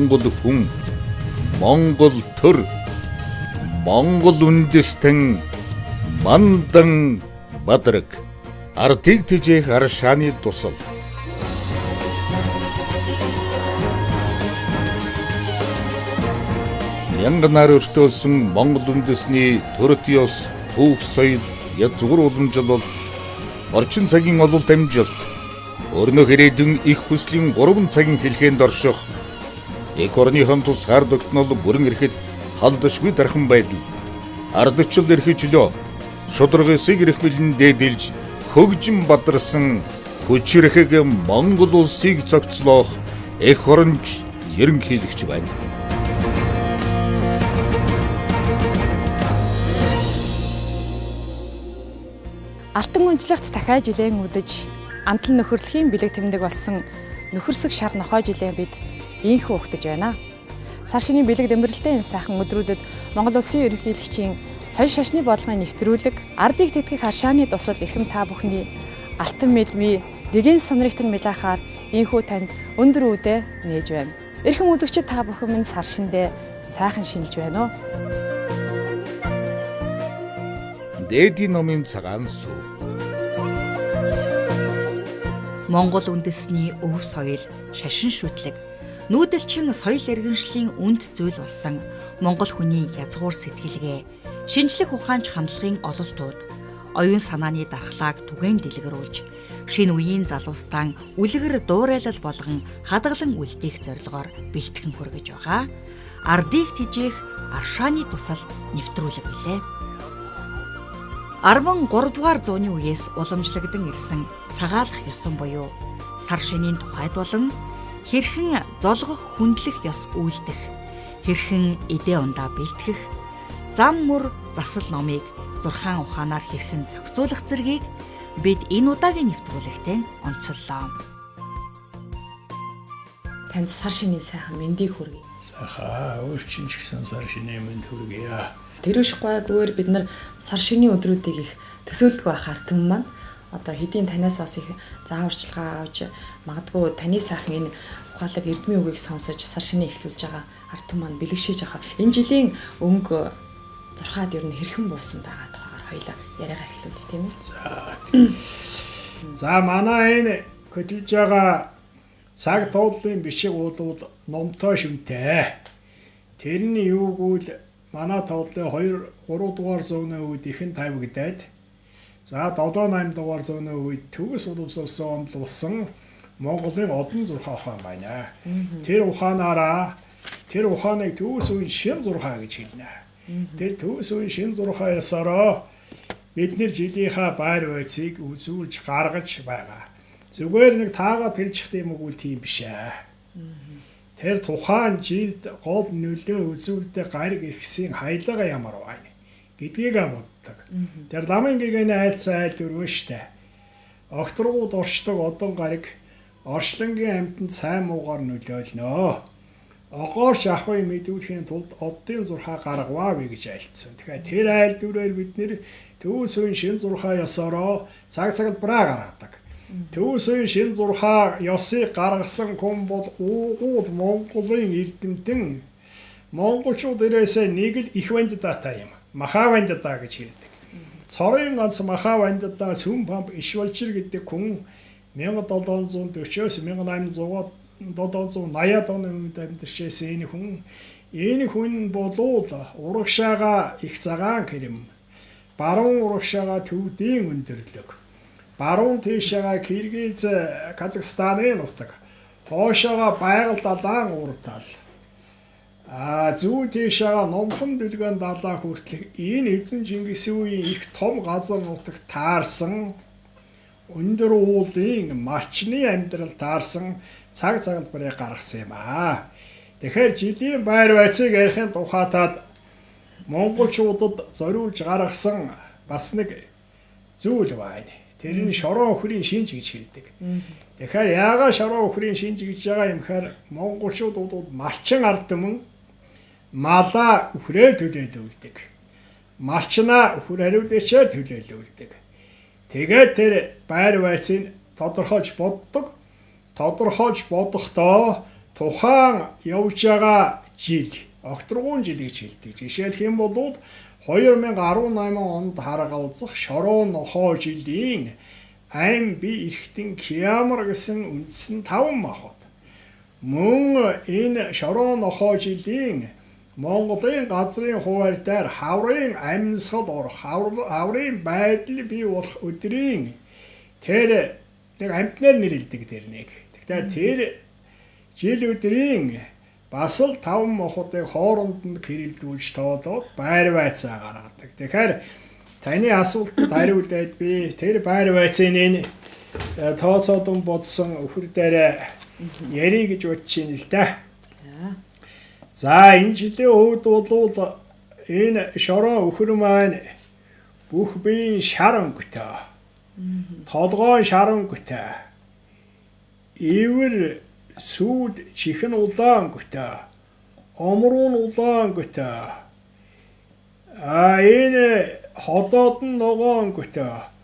Монгол хүн, Монгол төр, Монгол үндэстэн мандан бадраг ардыг тэжээх ар шааны тусал. Мянганаар өртөөсөн Монгол үндэсний төрөт ёс, түүх соёл, язгуур уламжлал бол орчин цагийн ололт амжилт, өрнөх ирээдүйн их хүслийн 3 цагийн хэлхээнд орших, эх орныхон тусгаар тогтнол бүрэн эрэхэд халдашгүй дархан байдал, ардчил эрхчлөө, шударгасыг эрх билэн дээдэлж хөгжин бадарсан хүчрэхэг Монгол улсыг цогцлоох эх оронч ерөнхийлөгч байна. Алтан унжлагт дахиад жилийн үдэж амтлан нөхөрлөхийн бэлэг тэмдэг болсон нөхөрсөг шар нохой жилийн бид ийхүү ухтаж байна. Сар шинийн бэлэг дэмбэрэлтэй энэ сайхан өдрүүдэд Монгол улсын ерөнхийлөгчийн соёл шашны бодлогын нэвтрүүлэг, ардыг тэтгэх аршааны тусал эрхэм та бүхний алтан медми дэгийн сонирхтон мэлахаар ийхүү танд өндөр үдэ нээж байна. Эрхэм үзэгчид та бүхэн минь сар шиндээ сайхан шинэлж байна уу? Дээдийн номын цагаан сүү. Монгол үндэсний өв соёл, шашин шүтлэг, нүүдэлчин соёл иргэншлийн үнд зүйл болсон Монгол хүний язгуур сэтгэлгээ, шинжлэх ухаанч хандлагын ололтууд, оюун санааны дархлааг түгээн дэлгэрүүлж, шинэ үеийн залуустан үлгэр дуурайлал болгон хадгалан үлдээх зорилгоор бэлтгэн хүргэж байгаа. Ардыг тэжээх аршааны тусал нэвтрүүлэг билээ. 13 дугаар зууны үеэс уламжлагдан ирсэн цагаалах ёсон буюу сар шинийн тухайд болон хэрхэн золгох хүндлэх ёс үйлдэх, хэрхэн эдээ ундаа бэлтгэх, зам мөр засал номыг зурхаан ухаанаар хэрхэн зохицуулах зэргийг бид энэ удаагийн нэвтрүүлэгтээ онцоллоо. Танд сар шинийн сайхан мэндийг хүргэе. Сайхан өөрчн ч гэсэн сар шинийн мэнд хүргэе. Тэрвш гойгоор бид нар сар шинийн өдрүүдийг их төсөөлдөг байхаар түн маань одоо хэдийн танаас бас их зааварчилгаа авч магадгүй таны сайхан энэ ухаалаг эрдмийн үгийг сонсож сар шинийг эхлүүлж байгаа ард түмэн маань бэлэгшээж байгаа. Энэ жилийн өнгө зурхаад ер нь хэрхэн буусан байгаа тухайгаар хоёлаа яриагаа эхлүүлээ тийм үү? За манай энэ хөдөлж байгаа цаг тоодлын бичиг уулууд номтой шүнтэй. Тэрний юуг үл манай тоодлын 2-3 дугаар зууны үед ихэн тавигдаад за 7-8 дугаар зууны үед төгс улсуулсан онлуулсан Монголын одон зурхаа ухаан байна. Тэр ухаанаараа тэр ухааныг төгс үеийн шин зурхаа гэж хэлнэ. Тэр төгс үеийн шин зурхаа ясараа бид нэр жилийнхаа байр байцыг үзүүлж гаргаж байгаа. Зүгээр нэг таагаад хэлчих юм уу тийм биш ээ. Тэр тухайн жилд гол нөлөө үзүүлдэг гариг иргэсийн хаялга ямар байна гэдгийг боддог. Тэр ламын гэгэний айлцаа айл дөрвөн штэ. Огторгууд оршдог одон гариг оршлонгийн амьтанд сайн муугаар нөлөөлнө. Огоорч ахыг мэдүүлэхийн тулд оддын зурхаа гаргаваа вэ гэж айлцсан. Тэгэхээр тэр айл дөрвөөр бид нэр төвс үеийн шин зурхаа ёсороо цаг цагтбараа гаргадаг. Төвс үеийн шин зурхаа ёсыг гаргасан хүн бол уугууд Монголын эрдэмтэн монголчууд ирээсээ нэг л их ванддата юм. Махаванддата гэж хэлдэг. Цорын ганц Махаванддата сүм памп ишвалчир гэдэг хүн 1740-с 1880-ад оны үед амьдарчсэн энэ хүн болоод урагшаага их цагаан хэрэм, баруун урагшаага төвдийн өндөрлөг, баруун тийшээгээ Киргиз, Казахстаны нутаг, хоошоогоо байгаль далайн уртал, зүүн тийшээгээ номхон дэлгэн далаа хүртэлх энэ эзэн Чингис үеийн их том газар нутаг таарсан өндөр уулын мачны амьдрал таарсан цаг цагтбарыг гаргасан юм аа. Тэгэхээр жилийн байр байцыг ярихын тухайтад монголчуудад зориулж гаргасан бас нэг зүйл байна. Тэр нь шорон өхрийн шинж гэж хэлдэг. Тэгэхээр яагаад шорон өхрийн шинж гэж байгаа юм гэхээр монголчуудад малчин ард түмэн малаа өхрээр төлөөлүүлдэг. Малчнаа өхөр хариулъячаар төлөөлүүлдэг. Тэгээд тэр байр байцыг тодорхойлж боддог. Тодорхойлж бодохдоо тухайн явж байгаа жил огторгуун жил гэж хэлдэг. Жишээлх юм бол 2018 онд харгалзах шороо нохоо жилийн айн би эрхтэн Киамар гэсэн үндсэн 5 махбод. Мөн энэ шороо нохоо жилийн Монголын газрын хуваар дээр хаврын амьсгал орох, хаврын байдал бий болох өдрийн тэр нэг амтнаар нэрлэдэг тэр нэг. Тэгэхээр тэр жил өдрийн бас л 5 мохуудыг хооронд нь хэрэлдүүлж тоодоод байр байцаа гаргадаг. Тэгэхээр таны асуултанд хариулаад би тэр байр байцын энэ тооцоодон бодсон өхөр дээр ярий гэж бодож байна л да. За энэ жилийн хувьд бол энэ шороо өхөр маань бүх биеийн шар өнгөтэй. Толгой шар өнгөтэй. Ивэр сүйд чихэн улаан өнгөтэй. Омруу нь улаан өнгөтэй. Энэ ходоод нь ногоон өнгөтэй.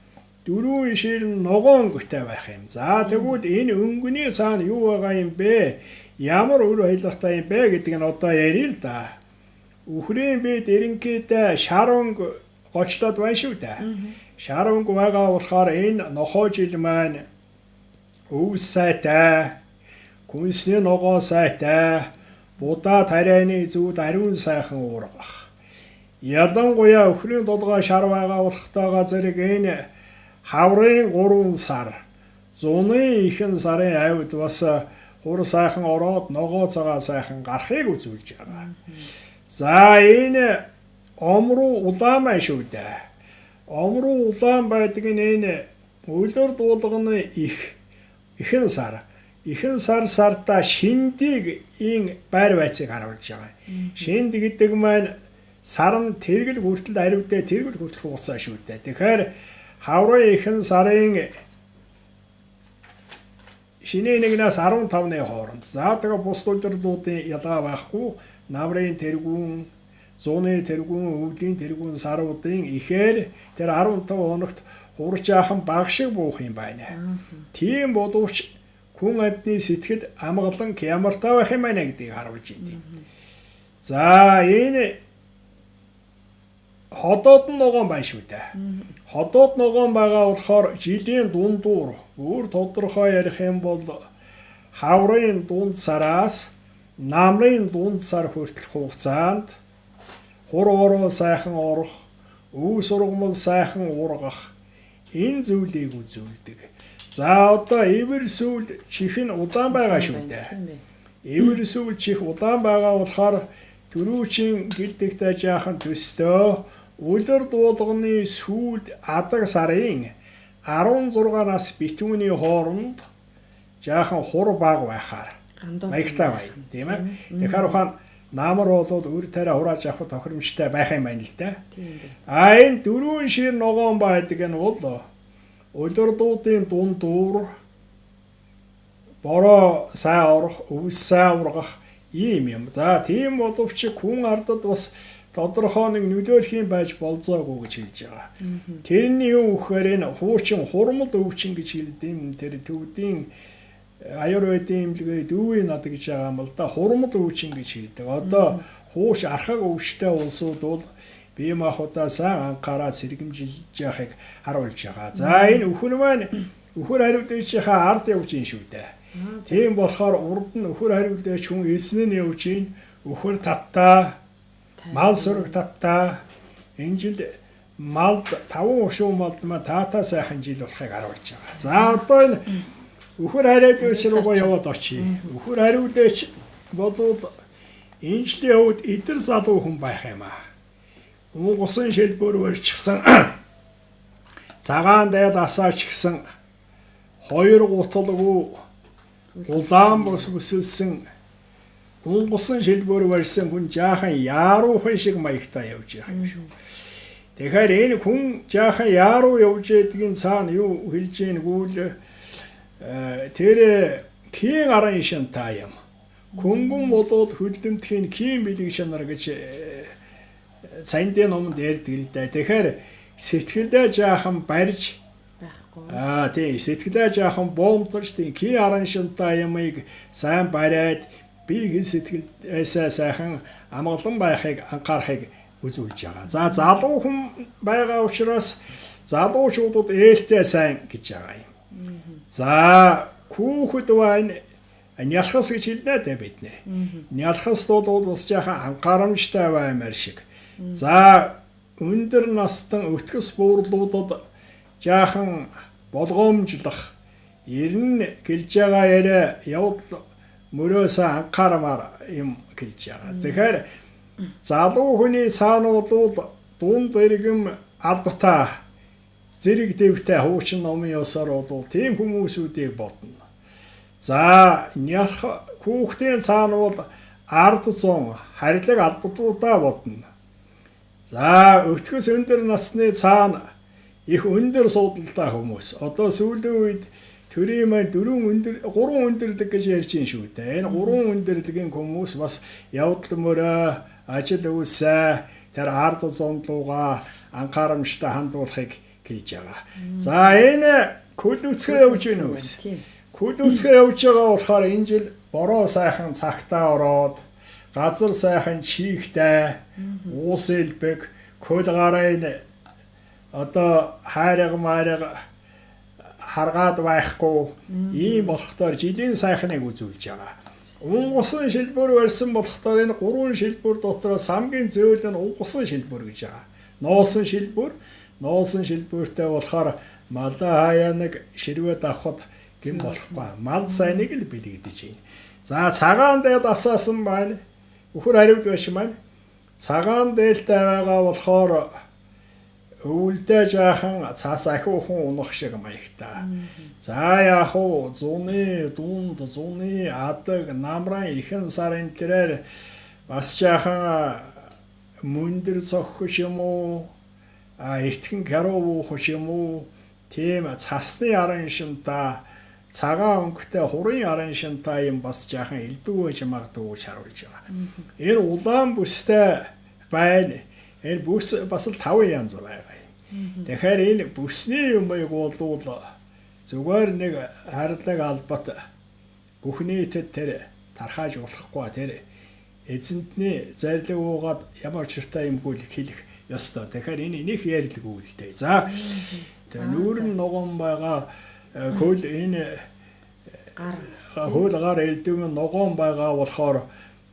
Дөрвөн шир нь ногоон өнгөтэй байх юм. За тэгвэл энэ өнгөний цаана юу байгаа юм бэ? Ямар үр ойлгохтой юм бэ гэдэг нь одоо ярил л да. Үхрийн бид эренхийдээ шар өнгө гочлоод байна шүү дээ. Шар өнгө байгаа болохоор энэ нохоо жил маань өвс сайтай, күнсний ногоо сайтай, будаа тарианы зүуд ариун сайхан уургах. Ялангуяа өхрийн толгой шар байгаа болохтойгоо зэрэг энэ хаврын 3 сар, зуны ихэнх сарын авид бас хур сайхан ороод ногоо цагаа сайхан гарахыг үзүүлж байгаа. За энэ омруу улаан байна шүү дээ. Омруу улаан байдаг нь энэ үлэр дуулганы ихэнх сар. Ихэнх сартаа шиндийг ин байр байцыг харуулж байгаа. Шинд гэдэг маань сар нь тэргэл хүртэл аривдээ тэргэл хүртэл хугацаа шүү дээ. Тэгэхээр хаврын ихэнх сарын шинэ нэгнээс 15-ны хооронд. За тэгээ бус улирлуудын ялгаа байхгүй. Намрын тэргүүн, зуны тэргүүн, өвлийн тэргүүн саруудын ихээр тэр 15 хоногт хурж яахан баг шиг буух юм байна. Тийм боловч хүн амьтны сэтгэл амгалан Киамартай байх юм байна гэдгийг харуулж идэв. За энэ ходоод ногоон байна шүү дээ. Ходоод ногоон байгаа болохоор жилийн дундуур өөр тодорхой ярих юм бол хаврын дунд сараас намрын дунд сар хүртэлх хугацаанд хур ороо сайхан орох, өв сургамал сайхан ургах энэ зүйлийг үзүүлдэг. За одоо ивэр сүүл чихэн удаан байгаа шүү дээ. Ивэр сүүл чих удаан байгаа болохоор дөрүүчийн гэлдэгтэй жаахан төстөө үлэр дуулганы сүүлд адаг сарын 16-наас битүүний хооронд жаахан хур баг байхаар маягтай бай. Тийм ээ. Тэгэхээр ухаан наамар болоод өр тарай хурааж авах тохиромжтой байх юм байна л да. Энэ дөрвөн шир ногоон байдаг нь бол үлэр дуудын дундуур бороо сайн орох, өвс сайн ургах ийм юм. За тийм боловч хүн ардад бас тодорхой нэг нөлөөлөх юм байж болзоогүй гэж хэлж байгаа. Тэрний юу гэхээр энэ хуучин хурмал өвчин гэж хэлдэг. Тэр төвдийн аюурведийн имлэгээр дүүвийн над гэж байгаа юм бол да хурмал өвчин гэж хэлдэг. Одоо хууш архаг өвчтэй улсууд бол бие махбодаа сайн анхаараад сэргэмжилж яахыг харуулж байгаа. За энэ өхөр маань өхөр хариултынхаа ард явж ийн шүү дээ. Тийм болохоор урд нь өхөр хариултыч хүн эснэн явж ийн өхөр татта мал сүрэг татта энэ жил мал 5 ушуу малдма таата сайхан жил болохыг харуулж байгаа. За одоо энэ өхөр хариултыч руугаа яваад очие. Өхөр хариултыч болоод энэ жилийн хувьд эдэр залуу хүн байх юм аа. Унгусан шилбөр барьчихсан цагаан дайд асаач гисэн 2 гуталгүй улаан бус бүсэлсэн унгусан шилбөр барьсан хүн жаахан яаруухан шиг маягтай явж байгаа юм шүү. Тэгэхээр энэ хүн жаахан яаруу явж байдгийн цаана юу хэлж ийнэгүүл тэр кийн арын шантай юм. Күнгүн болоод хөдөлмтхийн кийн билэг шанар гэж цайндын номонд ярьдаг л да. Тэгэхээр сэтгэлдээ жаахан барьж байхгүй. Тийм сэтгэлээ жаахан боомтолж тийм ки аран шинтай юмыг сайн бариад би сэтгэлээсээ сайхан амгалан байхыг анхаарахыг үзүүлж байгаа. За залуу хүн байгаа учраас залуучуудад ээлтэй сайн гэж байгаа юм. За хүүхэд байна нялхас гэж хэлнэ тэ бид нэр. Нялхас бол бас жаахан анхаарамжтай баймаар шиг. За өндөр настан өтгөс буурлуудад жаахан болгоомжлох ерэн гэлж байгаа яриа явдал мөрөөсөө анхаарамаар юм гэлж байгаа. Тэгэхээр залуу хүний цаанууд бол дунд иргэм албатаа зэрэг дэвтэй хуучин номын ёсоор бол тийм хүмүүсүүдийг бодно. За нялх хүүхдийн цаана бол ард зун харилэг албатуудаа бодно. За өтгөс өндөр насны цаана их өндөр суудалтай хүмүүс. Одоо сүүлийн үед төрийн маань 3 өндөрдөг гэж ярьж байна шүү дээ. Энэ 3 өндөрдөгийн хүмүүс бас явдал мөрөө ажил үйлсээ тэр ард зунлууга анхаарамжтай хандуулахыг хэлж байгаа. За энэ көлөвцгөө явж байна үс. Көлөвцгөө явж байгаа болохоор энэ жил бороо сайхан цагтаа ороод газар сайхан чийгтэй уус элбэг көлгараа одоо хайраг маараг харгаад байхгүй ийм болохдоор жилийн сайхныг үзүүлж байгаа. Унгусан шилбэр барьсан болохдоор энэ 3 шилбэр дотроос хамгийн зөөл нь унгусан шилбэр гэж байгаа. Ноосон шилбэртэй болохоор малаа хаяа нэг ширвэд авахд гин болохгүй. Мал сайныг л бэлэгдэж байна. За цагаан дээл асаасан байна. Өхөр хариуд биш маань. Цагаан дээлтэй байгаа болохоор өвөлдөө жаахан цаас ахиухан унах шиг маягтай. За яах вэ? Зуны дунд, зуны адаг, намран ихэн сарын тэрээр бас жаахан мөндөр цохох юм уу? Эртхэн каруу буух юм уу? Тийм цасны арын шинтаа, цагаан өнгөтэй хурын арын шинтаа юм бас жаахан элбэг байж магадгүй шаруулж байгаа. Энэ улаан бүстэй байна. Энэ бүс бас л 5 янз байгаа юм. Тэгэхээр энэ бүсний юмыг бол зүгээр нэг харилаг албат бүх нийтэд тэр тархааж болохгүй тэр эзэнтний зарлиг уугаад ямар чиртэй юмгүй хэлэх ёстой. Тэгэхээр энэ энийх ярилгүй л дээ. За тэр нүүрэн ногоон байгаа хөл энэ хөл гар элдвэн ногоон байгаа болохоор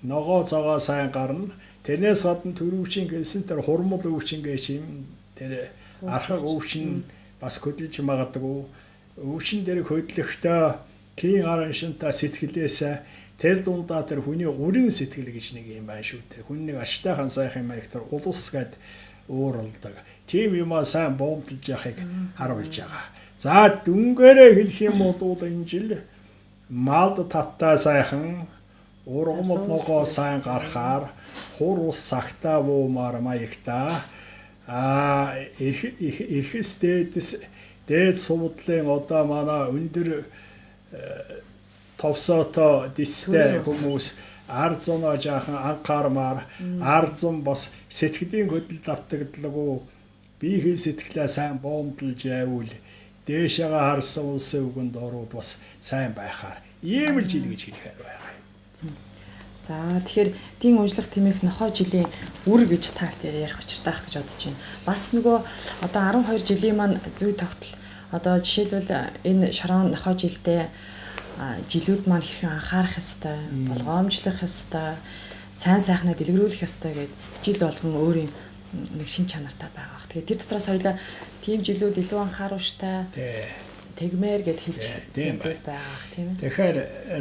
ногоо цагаа сайн гарна. Тэрнээс гадна төрөвчин гэсэн тэр хурмал өвчин гэж юм тэр архаг өвчин бас хөдөлж магадгүй. Өвчин дээр хөдлөхдөө кийн арын шинтаа сэтгэлээс тэр дундаа тэр хүний урийн сэтгэл гэж нэг юм байна шүү дээ. Хүн нэг аштайхан сайхан маягт тэр улус гэд ууралдаг. Тийм юмаа сайн боомдолж яхахыг харуулж байгаа. За дүнгээрээ хэлэх юм бол энэ жил малд таттай сайхан ургамал ногоо сайн гарахаар хур ус сагтаа буумаар маягтаа эрхэс дээд суудлын одоо манай өндөр товсоото дистэй хүмүүс ард зунаа жаахан анхаармаар ард зун бас сэтгэлийн хөдөлд автагдлаггүй биеийн сэтгэлээ сайн боомдолж явуул дээшээгээ харсан улсын үгэнд орууд бас сайн байхаар ийм л жил гэж хэлэхээр байгаа. За тэгэхээр тийм уншлах тэмээх нохой жилийн үр гэж тагт ярих учиртай ах гэж бодож байна. Бас нөгөө одоо 12 жилийн маань зүй тогтол одоо жишээлбэл энэ шорон нохой жилдээ жилүүд маань хэрхэн анхаарах ёстой, болгоомжлох ёстой, сайн сайхнаа дэлгэрүүлэх ёстой гэд жил болгон өөрийн нэг шин чанартай байгаа. Тэгэхээр тэр дотроос хоёлаа тийм жилүүд илүү анхааруулжтай тэгмээр гэд хэлж зүйл байгаа тийм ээ. Тэгэхээр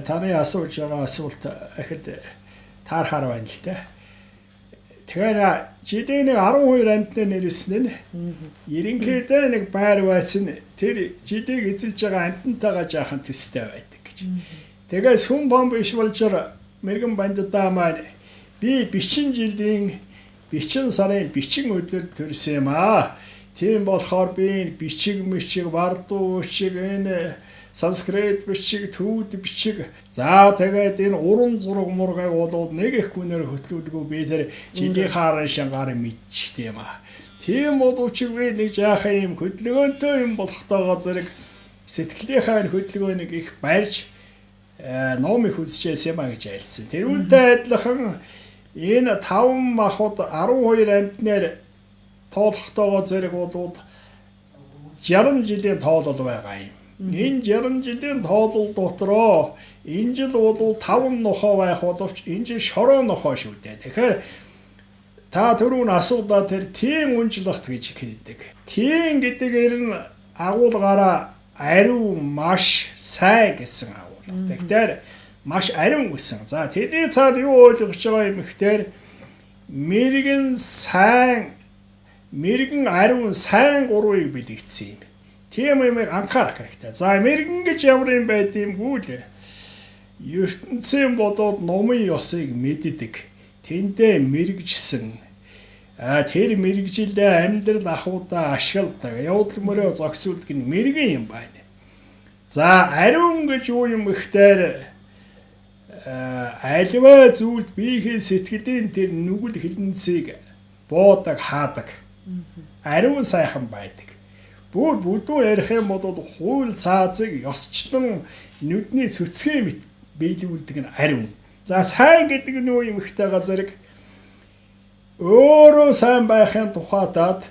таны асууж байгаа асуулт ихэд таархаар байна л дээ. Тэгэхээр жилийн 12 амтны нэрсэн нь ерөнхийдөө нэг байр байсан тэр жилийг эзэлж байгаа амтантайгаа жаахан төстэй байдаг гэж. Тэгээс хүн бомб биш болчоор мэрэгэн банддаа маань би бичин жилийн бичин сарын бичин өдөр төрсөн юм аа. Тийм болохоор би бичиг бардуу шиг энэ санскрит бичиг, түүд бичиг. За тэгээд энэ уран зураг мургайг болоод нэг их хүнээр хөтлүүлдэггүй би тэр жилийн хаарын шангаар мэдчихтэй юм аа. Тийм боловч би нэг жаахан юм хөдөлгөөнтэй юм болохтойгоо зэрэг сэтгэлийнхаа хөдөлгөөнийг их барьж ном их үзчихсэн юм а гэж айлцсан. Тэр үнтэй адилхан энэ 5 махад 12 амтнаар тоолохдогоо зэрэг болоод 60 жилийн тоолол байгаа юм. Энэ 60 жилийн тоолол дотроо энэ жил бол 5 нохоо байх боловч энэ жил шороо нохоо шүү дээ. Тэгэхээр та түрүүн асуудаа тэр тийм үнжлэгт гэж хэлдэг. Тийм гэдгээр нь агуулгаараа ариу маш сайн гэсэн агуулга. Тэгэхээр маш ариун гэсэн. За тэрний цаад юу ойлгож байгаа юм гэхээр мэрэгэн ариун сайн гурвыг бэлэгдсэн юм. Тийм юм анхаарах хэрэгтэй. За мэрэгэн гэж ямар юм байд юмгүй л. ертөнцийн бодоод номын ёсыг мэддэг. Тэндээ мэрэгжсэн. Тэр мэрэгжилээ амьдрал ахуйдаа ашигладаг. Явдал мөрөө зогсуулдаг нь мэрэгэн юм байна. За ариун гэж юу юм гэхээр альва зүйлд биеийн сэтгэлийн тэр нүгэл хилэнцгийг буудаг хаадаг. Ариун сайхан байдаг. Бүр бүдүү ярих юм бол хууль цаазыг ёсчлон нүдний цөцгөө биелүүлдэг нь ариун. За сайн гэдэг нь юу юм ихтэй газарыг өөрөө сайн байхын тухайтад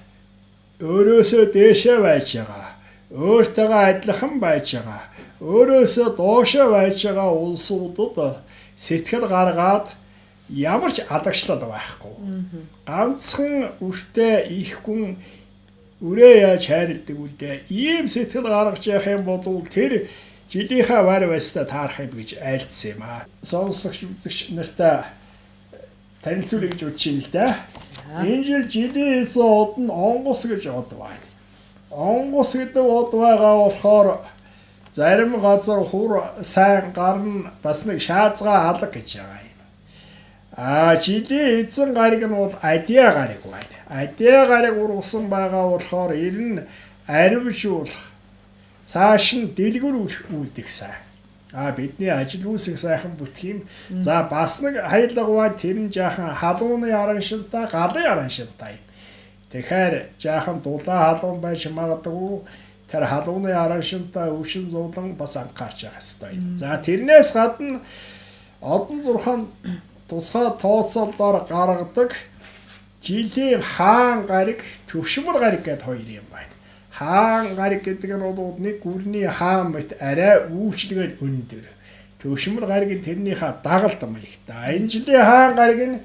өөрөөсөө дээшээ байж байгаа. Өөртөөгөө адилхан байж байгаа. Өөрөөсөө доошоо байж байгаа улсуудад сэтгэл гаргаад ямар ч алагчлал байхгүй. Ганцхан үртэй их хүн үрээ яаж хайрладаг үлдээ. Ийм сэтгэл гаргаж явах юм бол тэр жилийнхаа вар байстай таарах юм гэж айлдсан юм аа. Сонсогч үзэгч нартай танилцуулъя гэж бодож байна л да. Энэ жил жилийн эсод нь онгоц гэж од байна. Онгоц гэдэг од байгаа болохоор зарим газар хур сайн гарна бас нэг шаазгаа алга гэж байгаа юм. Жилийн эзэн гариг нь бол адиа гариг байна. Адиа гариг ургасан байгаа болохоор ер нь арившуулах цааш нь дэлгүр үлдэх сайн. Бидний ажил үүсэх сайхан бүтэх юм. За бас нэг хайлгаваа тэр нь жаахан халууны араншилтай, галын араншилтай. Тэгэхээр жаахан дулаан халуун байж магадгүй тэр халууны араншилтай өвчин зулан бас анхаарч явах хэрэгтэй. За тэрнээс гадна одон зурхан тусгай тооцоолоор гаргадаг жилийн хаан гариг, төвшмөр гариг гэдэг хоёр юм байна. Хаан гариг гэдэг нь бол нэг гүрний хаан мэт арай үйлчлэгээр өндөр. Төвшмөр гариг нь тэрнийхээ дагалд маягтай. Энэ жилийн хаан гариг нь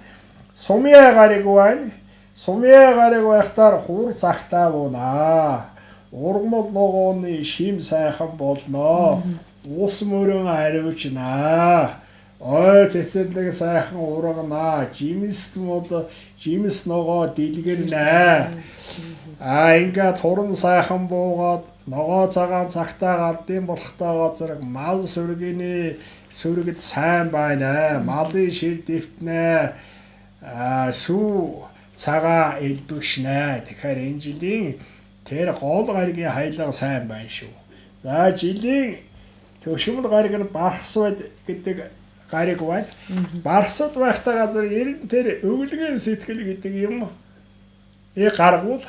сумья гариг байна. Сумья гариг байхтаар хур цагтаа буунаа. Ургамал ногооны шим сайхан болно. Ус мөрөн аривчнаа. Ой цэцэрлэг сайхан ургана. Жимс ногоо дэлгэрнэ. Ингээд хуран сайхан буугаад ногоо цагаан цагтаа гардын болохтойгоо зэрэг мал сүргэд сайн байна. Малын шил дэвтнэ. Сүү цагаа элбэгшнэ. Тэгэхээр энэ жилийн тэр гол гаригийн хайлга сайн байна шүү. За жилийн төвшмөр гариг нь бархсвад гэдэг гариг байна. Бархсад байхтай газар ер нь тэр өвлгийн сэтгэл гэдэг юм гаргуул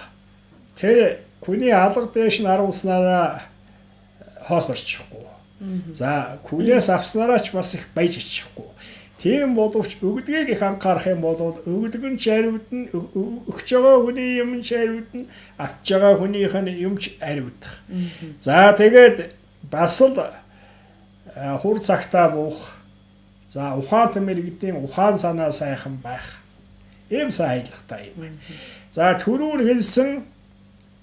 тэр хүний алга дэш нь аруулснараа хоос орчихгүй. За хүнээс авснараа ч бас их баяж очихгүй. Тийм боловч өгдгийг их анхаарах юм бол өгдөг нь чариуд нь өгч байгаа хүний юм чариуд нь авч байгаа хүнийх нь юм ч ариудах. За тэгээд бас л хур цагтаа буух. За ухаантай мэрэгдийн ухаан санаа сайхан байх. Ийм сайн хайлгатай юм байна. За түрүүн хэлсэн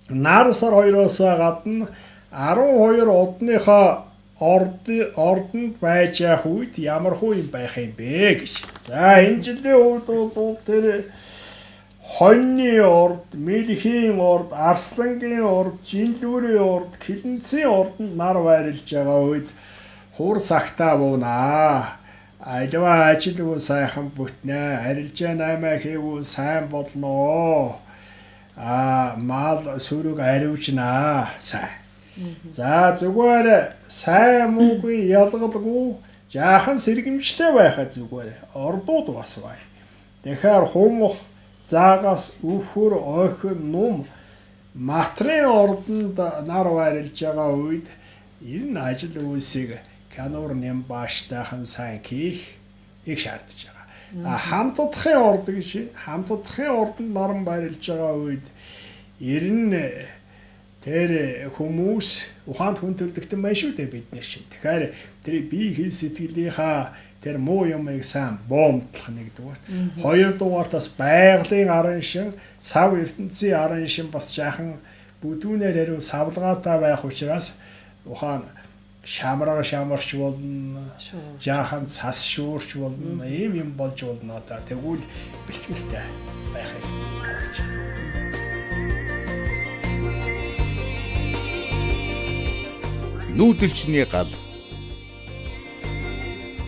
нар сар 2-оос гадна 12 одныхоо ордонд байж явах үед ямар хуу юм байх юм бэ гэж. За энэ жилийн хувьд бол тэр хоньны орд, мэлхийн орд, арслангийн орд, жинлүүрийн орд, хилэнцгийн ордонд нар байрлаж байгаа үед хур цагтаа буунаа. Альва ажилгүй сайхан бүтнэ. Арилжаа 8 хийвүү сайн болно. Мал сүрэг аривчнаа. Сайн. За зүгээр сайн муугүй ялгалгүй жаахан сэргэмжтэй байхад зүгээр ордууд бас бай. Тэгэхээр хумх заагаас үхэр ойхон нум матрын ордонд нар байрлаж байгаа үед энэ ажил үйлсийг кануур нэм бааштайхан сайн хийх их шаардж байгаа. Хамтдахын орд гэж хамтдахын ордонд наран байрлаж байгаа үед ер тэр хүмүүс ухаанд хүн төрдөгтөн байна шүү дээ бид нэр шиг. Тэгэхээр тэр бие хэл сэтгэлийнхаа тэр муу юмыг сайн боомдлох нэгдүгээр. Хоёрдугаар бас байгалийн арын шин, сав ертөнцийн арын шин бас жаахан бүдүүнээр хариу савлгаатай байх учраас ухаан шамраа шамарч болно. Жаахан цас шуурч болно. Ийм юм болж болно одоо. Тэгвэл бэлтгэлтэй байхыг харуулж байна. 'Нүүдэлчний гал'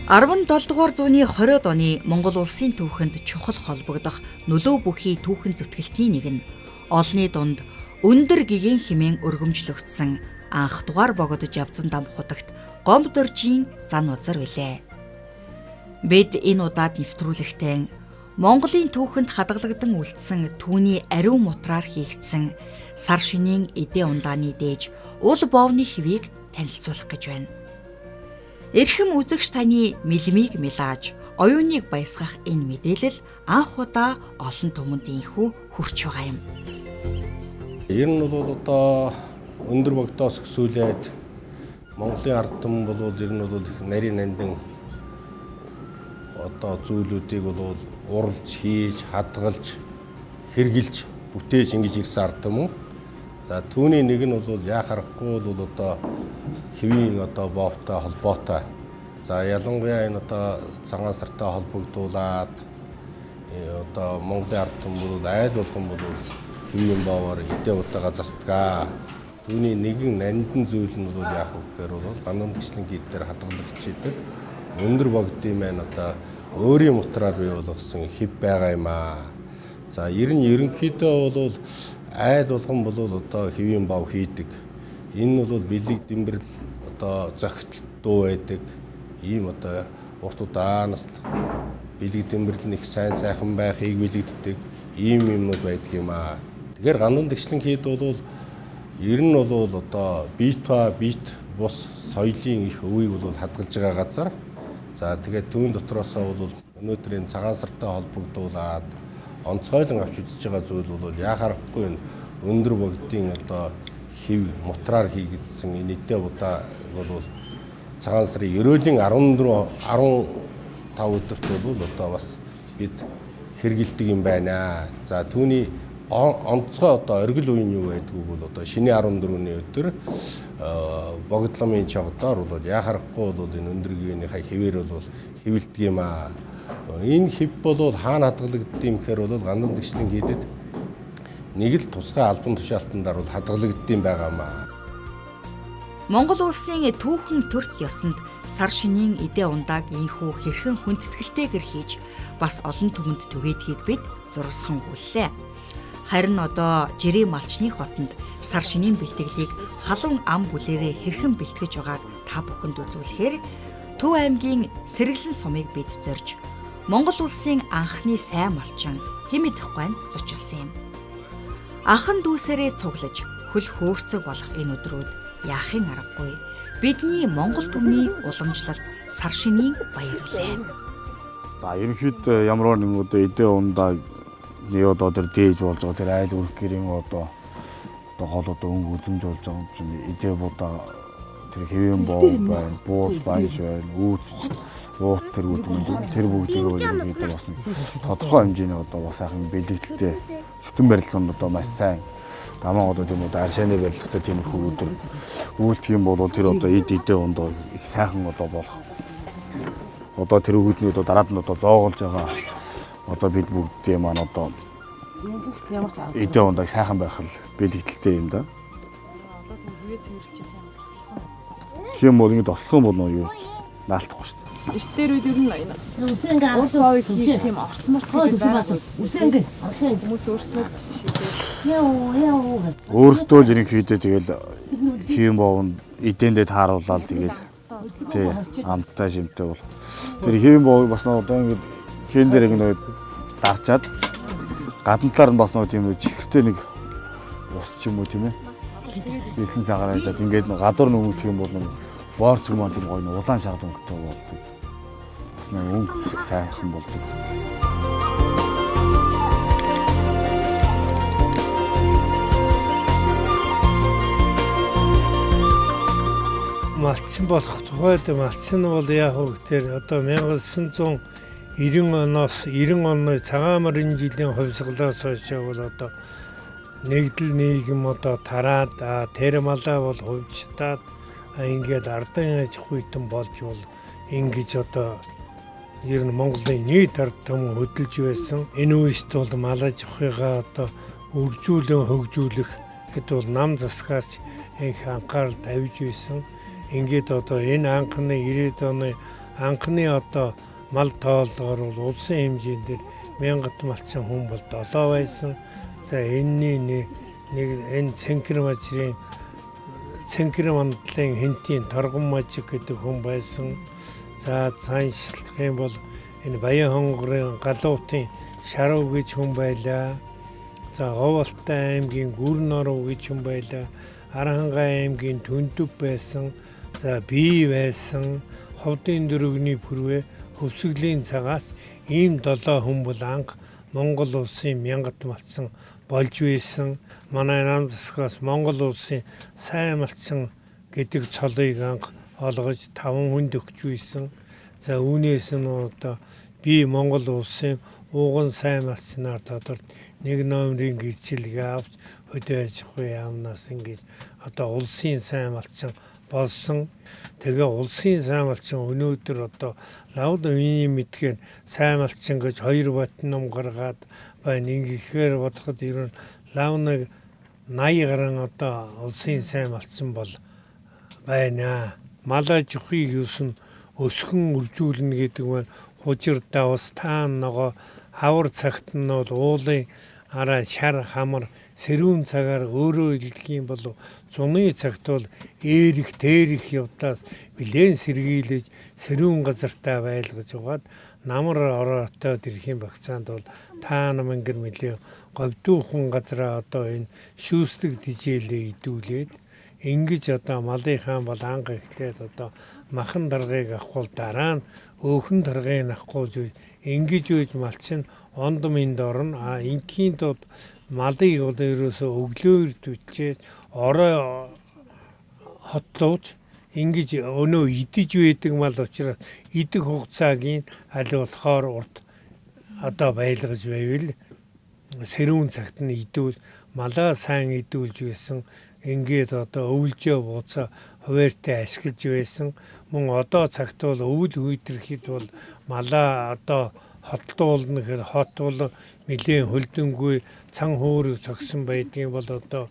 17 дугаар зууны 20-д оны Монгол улсын түүхэнд чухал холбогдох нөлөө бүхий түүхэн зүтгэлтний нэг нь олонний дунд өндөр гэгээн хэмээн өргөмжлөгдсөн анх дугаар богдож явцсан дам худагт Гомдоржийн зан узар билээ. Бид энэ удаад нэвтрүүлэгтээ Монголын түүхэнд хадгалагдан үлдсэн түүний ариун мутраар хийгдсэн сар шинийн эдээ ундааны дээж ул боовны хэвийг танилцуулах гэж байна. Эрхэм үзэгч таны мэлмиг мэлааж, оюуныг баясгах энэ мэдээлэл анх удаа олон түмэнд инхүү хүрч байгаа юм. Ер нь бол одоо өндөр богдоос өсүүлээд Монголын ард түмэн бол ер нь бол их нарийн нандин одоо зүйлүүдийг бол уралж, хийж, хадгалж, хэрглэж, бүтээж ингэж ирсэн ард түмэн. За түүний нэг нь бол яхахгүй бол одоо хэвийн одоо боовтой холбоотой. За ялангуяа энэ одоо цагаан сартай холбогдуулаад одоо Монголын ард түмэн бол айл болгон бол хэвийн боовоор эдээ удаага застгаа. Түүний нэгэн нандин зүйл нь бол яах вэ гэхээр бол гандан гишлэн гид дээр хадгалагдж идэг өндөр богдын маань одоо өөрийн мутраар бий болгосон хэв байгаа юм аа. За ерөнхийдөө бол айл болгон бол одоо хэвийн бов хийдэг. Энэ бол бэлэг дэмбэрл одоо зохитол дуу байдаг. Ийм одоо урт удаанаас бэлэг дэмбэрл нэг сайн сайхан байхыг бэлэгддэг. Ийм юмнууд байдаг юм аа. Тэгэхээр гандан гишлэн хийд бол ер нь бол одоо бит бус соёлын их өвийг бол хадгалж байгаа газар. За тэгээд түүн дотроосоо бол өнөөдрийн цагаан сартай холбогдуулаад онцгойлон авч үзэж байгаа зүйл бол яхахгүй өндөр богдын одоо хэв мутраар хийгдсэн энэ эдээ удаа бол цагаан сарын ерөөлийн 15 өдөрт бол одоо бас бид хэрэгэлдэг юм байна. За түүний онцгой одоо оргил үеийн юу байдгийг бол одоо шинэ 14-ний өдөр богдломын чавдаар бол яхахгүй бол энэ өндөргийнхээ хэвээр бол хэвлдэг юм аа. Энэ хэв бол хаана хадгалагддаг юм гэхээр бол гандан гишлэн хийдэд нэг л тусгай албан тушаалтандаар бол хадгалагддаг байгаа юм аа. Монгол улсын түүхэн төрт ёсонд сар шинийн эдээ ундааг инхүү хэрхэн хүндэтгэлтэйгэр хийж бас олон түмэнд түгээдгийг бид зурсхан гүйллээ. Харин одоо жирийн малчны хотод сар шинийн бэлтгэлийг халуун ам бүлээрээ хэрхэн бэлтгэж байгааг та бүхэнд үзүүлэхээр Төв аймгийн Сэргэлэн сумыг бид зорж Монгол улсын анхны сайн малчин Хэмэдэх гуйнд зочилсон юм. Ахан дүүсээрээ цуглаж хөл хөөрцөг болох энэ өдрүүд яахын аргагүй бидний Монгол түмний уламжлалт сар шинийн баяр үлээ. За ерөнхийдөө ямар нэгэн одоо эдээ ундааг одоо тэр дээж болж байгаа тэр айл үрх гэрийн одоо гол одоо өнгө үзэмж болж байгаа юм чинь эдээ будаа тэр хэвэн боо байна, бууз баяж байна, ууц тэр бүгдийг ерөнхийдөө бас тодорхой хэмжээний одоо бас сайхан бэлэгдэлтэй шүтэн барилцаанд одоо маш сайн дамаа одоо тийм одоо аршааны барилгатай тиймэрхүү өдөр үйлдэх юм бол тэр одоо эдээ ундаа их сайхан одоо болох. Одоо тэр өгөөдний одоо дараад нь одоо зоогоолж байгаа. Одоо бид бүгдээ маань одоо эдээ ундааг сайхан байх л бэлэгдэлтэй юм да. Хэм бол ингэ тослох юм бол юу наалтахгүй шүү дээ. Эрт дээр үед ер нь уул боовыг хийх тийм орц морц гэж байгаа үгүй. Хүмүүс өөрснөө шийдээ. Өөрсдөө л ерөнхийдөө тэгэл хэвэн боовнд эдээндээ тааруулаад тэгээд тий амттай шимтэй бол тэр хэвэн боов бас одоо ингээд хэн дээр ингээд дарчаад гадна талаар нь бас тийм чихэртэй нэг ус ч юм уу тийм ээ. Хэлсэн цагаараа яжаад ингээд гадуур нь өнгөлөх юм бол боорч юм тийм гоё улаан шаргал өнгөтэй болдог. Бас нэг өнгө сайхан болдог. Малчин болох тухайд малчин бол яг үгээр одоо 1990 оноос 90 оны цагаан морин жилийн хувьсгалаас хойш бол одоо нэгдэл нийгэм одоо тараад тэр малаа бол хувьчтаад ингээд ардын аж ахуйтан болж бол ингэж одоо ер нь Монголын нийт ард түмэн хөдөлж байсан. Энэ үест бол мал аж ахуйгаа одоо үржүүлэн хөгжүүлэх гэд бол нам засгаас их анхаарал тавьж байсан. Ингээд одоо энэ анхны 90-ад оны анхны одоо мал тоолгоор бол улсын хэмжээнд 1000 малчин хүн бол 7 байсан. За энэ цэнхэр мажрын цэнхэр мандлын хэнтийн торгон мажиг гэдэг хүн байсан. За цаанчлах юм бол энэ Баян хонгорын галуутын Шарав гэж хүн байлаа. За Говьалтай аймгийн Гүрноров гэж хүн байлаа. Аранхай аймгийн Түндэв байсан. За бий байсан. Ховдын дөрөвний пүрвэ хөвсгөлийн цагаас ийм 7 хүн бол анх Монгол улсын 1000 малчин болж байсан. Манай нам засгаас Монгол улсын сайн малчин гэдэг цолыг анх олгож 5 хүнд өгч байсан. За үүнээс нь одоо би Монгол улсын ууган сайн малчнаар тодорт 1 номерын гэрчлэгээ авч хөдөө аж ахуй яамнаас ингэж одоо улсын сайн малчин болсон. Тэгээ улсын сайн малчин өнөөдөр одоо лавд үеийн мэдгээр сайн малчин гэж 2 батн ном гаргаад байна. Ингэхээр бодоход ер нь лавныг 80 гаруй одоо улсын сайн малчин бол байна. Мал аж ахуйг юусэн өсгөн үржүүлнэ гэдэг нь хужир давс таан нөгөө хавар цагт нь бол уулын араа шар хамар сэрүүн цагаар өөрөө илгэх юм бол зуны цагт бол эрих тэрих явдаас билэн сэргийлж сэрүүн газартаа байлгаж угаад намар ороотой тэрхийн багцаанд бол таана мангэр мөлий говьдуухан газараа одоо энэ шүүслэг тижээлээ идүүлээд ингэж одоо малынхаа бол анга ихлээд одоо махан даргыг авахгүй дараа нь өөхөн даргыг авахгүй ингэж үйж малчин онд минд орно. Ингийн тод малыг бол ерөөсөө өглөөр түчээд орой хотлууж ингэж өнөө идэж байдаг мал учраас идэх хугацааг аль болохоор урд одоо байлгаж байвал сэрүүн цагт нь идүүл малаа сайн идүүлж байсан. Ингээд одоо өвлжөө бууцаа хуваартай ашиглаж байсан. Мөн одоо цагт бол өвөл хүйдрэхэд бол малаа одоо хотлуулна гэхээр хот бол нэлээд хөлдөнгүй цан хөөр цогсон байдгийн бол одоо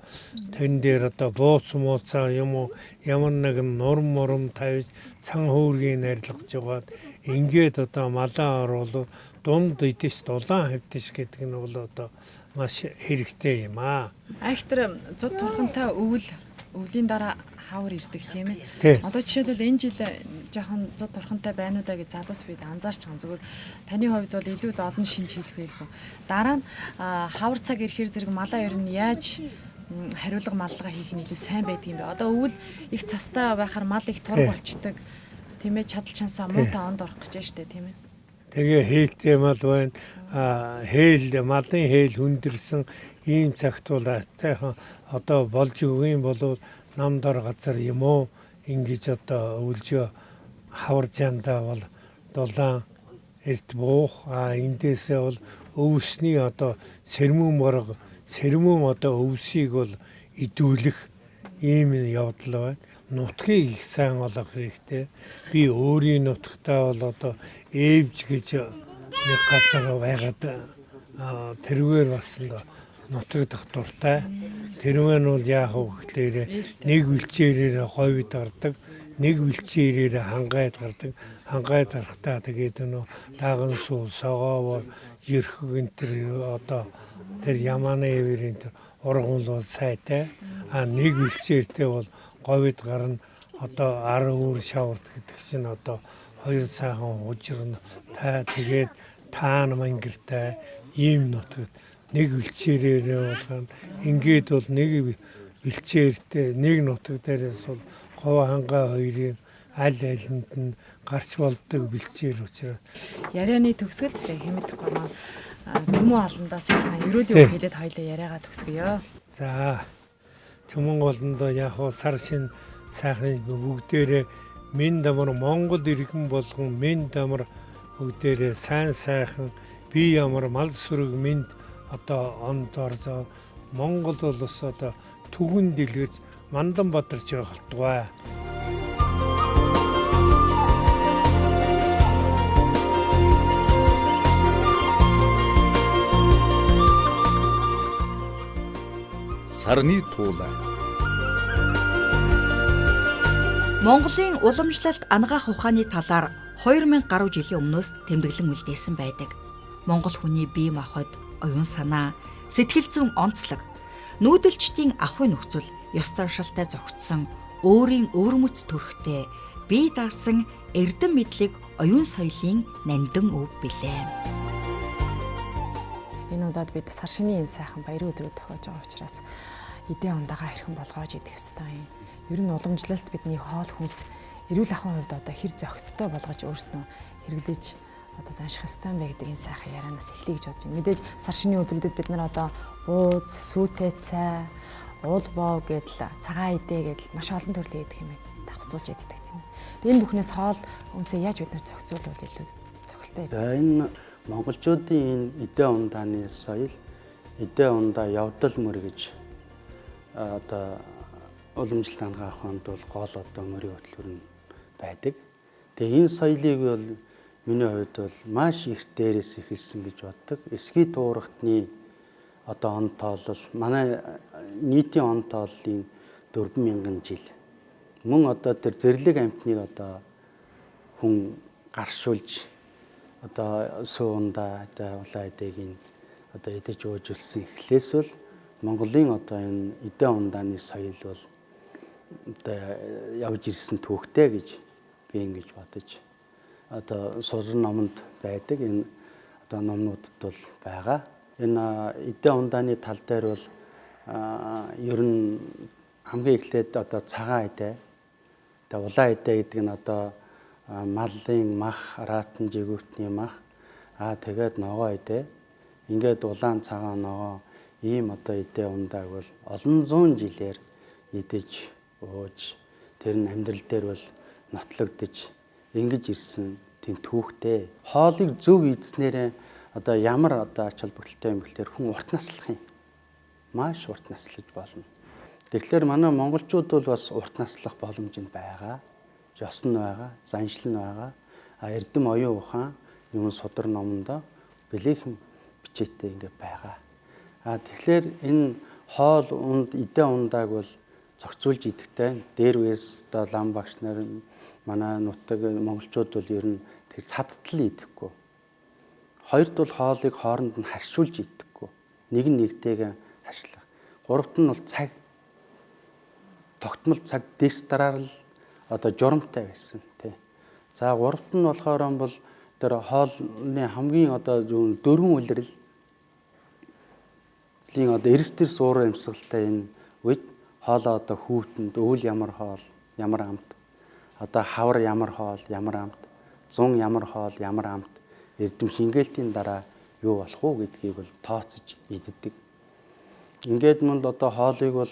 тэн дээр одоо бууц мууцаа юм уу ямар нэгэн нурм мурм тавьж цан хөөргийг арилгаж яваад ингээд одоо малаа оруулав дунд идэш дулаан хавдиш гэдэг нь бол одоо маш хэрэгтэй юм аа. Айхтар зуд турхантай өвлийн дараа хавар ирдэг тийм ээ. Одоо жишээлбэл энэ жил жоохон зуд турхантай байна уу да гэж залуус бид анзаарч байгаа. Зүгээр таны хувьд бол илүү л олон шинж хэлэх байлгүй. Дараа нь хавар цаг ирэхээр зэрэг малаа ер нь яаж хариулга маллага хийх нь илүү сайн байдаг юм бэ? Одоо өвөл их цастай байхаар мал их тург болчдөг. Тийм ээ чадал чансаа муутай онд орох гэж байна шүү дээ тийм ээ. Тэгээ хээлтэй мал байна. Хээл малын хээл хүндэрсэн ийм цагт бол тайхан одоо болж өгөх юм бол намдор газар юм уу ингэж одоо өвлжөө хаваржаандаа бол дулаан эрт буух эндээсээ бол өвсний одоо сэрмүүн одоо өвсийг бол идүүлэх ийм явдал байна. Нутгийг их сайн олох хэрэгтэй. Би өөрийн нутгтаа бол одоо ээвж гэж нэг газар байгаад тэрвэр бас нутагдах дуртай. Тэрвэр нь бол яах вэ гэхээр нэг вилчээрээр хойд гардаг, нэг вилчээрээр хангайд гардаг. Хангайд гарахтаа тэгээд нөө даган сул, согоовор, ерхэг энэ төр одоо тэр Яманы эвэрийн тэр ургуул бол сайтай. Нэг бэлчээртэй бол говид гарна одоо 10 өөр шаварт гэдэг чинь одоо 2 сайхан хужирна та тэгээд таан мангиртай ийм нутагт нэг бэлчээрээ болгоно. Ингээд бол нэг бэлчээртэй нэг нутаг дээрээс бол хов хангаа хоёрын аль алинд нь гарч болдог бэлчээр учраас Ярианы төгсгөлд хэмэдэг гомоо Төмөн олондоо сайхан ерөөлийн үг хэлээд хоёлаа яриагаа төгсгөё. за Төмөн олондоо яг хоо сар шин сайхан бүгдээрээ мен дамар Монгол иргэн болгон мен дамар бүгдээрээ сайн сайхан би ямар мал сүрэг минь одоо ондор Монгол улс одоо түгэн дэлгэрч мандан бадарч байгаа болтугай. Сарны туулаа. Монголын уламжлалт ангаах ухааны талаар 2000 гаруй жилийн өмнөөс тэмдэглэн үлдээсэн байдаг. Монгол хүний бие махбод, оюун санаа, сэтгэл зүйн онцлог, нүүдэлчдийн ахуй нөхцөл, ёс заншилтай зохицсон өөрийн өвөрмөц төрхтэй бие даасан эрдэм мэдлэг оюун соёлын нандин өв билээ. Энэ удаад бид сар шинийн энэ сайхан баярын өдрөө тохиож байгаа учраас эдийн ундагаа хэрхэн болгоож идэх ёстой юм. Ер нь уламжлалт бидний хоол хүнс эрүүл ахуйн хувьд одоо хэр зохицтой болгож өөрснөө хэрэглэж одоо занших ёстой юм бэ гэдэг энэ сайхан ярианаас эхлэе гэж бодож байна. Мэдээж сар шинийн өдрүүдэд бид нар одоо бууз, сүйтэй цай, уул боо гэдэл цагаан идэ гэдэл маш олон төрлийн идэх юм давхцуулж иддэг тийм. Тэгээд энэ бүхнээс хоол хүнсээ яаж бид нар зохицуулбал илүү цохилтой. За энэ монголчуудын энэ эдээ ундааны соёл, эдээ ундаа явдал мөр гэж одоо уламжлалт ангаах ухаанд бол гол одоо мөрийн хөтөлбөр нь байдаг. Тэгээ энэ соёлыг бол миний хувьд бол маш их дээрээс эхэлсэн гэж боддог. Эсгий туурхтны одоо он тоолол манай нийтийн он тооллын 4000 жил. Мөн одоо тэр зэрлэг амьтныг одоо хүн гаршуулж одоо суундаа одоо улаан эдэгийг одоо идэж уужулсан эхлээс бол Монголын одоо энэ эдээ ундааны соёл бол одоо явж ирсэн түүхтэй гэж би ингэж бодож одоо суран номонд байдаг энэ одоо номнуудад бол байгаа. Энэ эдээ ундааны тал дээр бол ер нь хамгийн эхлээд одоо цагаан эдээ, тэгээ улаан эдээ гэдэг нь одоо малын мах, ратан жигүүртний мах, тэгээд ногоо эдээ. Ингээд улаан цагаан ногоо ийм одоо эдээ ундааг бол олон зуун жилээр идэж ууж тэр нь амьдрал дээр бол нотлогдож ингэж ирсэн тийм түүхтэй. Хоолыг зөв идснээр одоо ямар одоо ач холбогдолтой юм бэлхээр хүн урт наслах юм. Маш урт наслаж болно. Тэгэхээр манай монголчууд бол бас урт наслах боломж нь байгаа. Ёс нь байгаа, заншил нь байгаа. Эрдэм оюун ухаан юм судар номондоо бэлээхэн бичээтэй ингэ байгаа. Тэгэхээр энэ хоол унд эдээ ундааг бол зохицуулж идэхтэй. Дээр үес одоо лам багш нар манай нутаг монголчууд бол ер нь тэг цадтал идэхгүй. Хоёрт бол хоолыг хооронд нь харьшуулж идэхгүй. Нэг нь нэгтэйгээ харьшлах. Гуравт нь бол цаг. Тогтмол цаг дэс дараар л одоо журамтай байсан тий. За гуравт нь болохоор бол тэр хоолны хамгийн одоо дөрвөн үлрэл одоо эрс тэр суур амьсгалтай энэ үед хоолоо одоо хүүтэнд өвөл ямар хоол, ямар амт, одоо хавар ямар хоол, ямар амт, зун ямар хоол, ямар амт, эрдэм шингээлтийн дараа юу болох уу гэдгийг бол тооцож иддэг. Ингээд мөн одоо хоолыг бол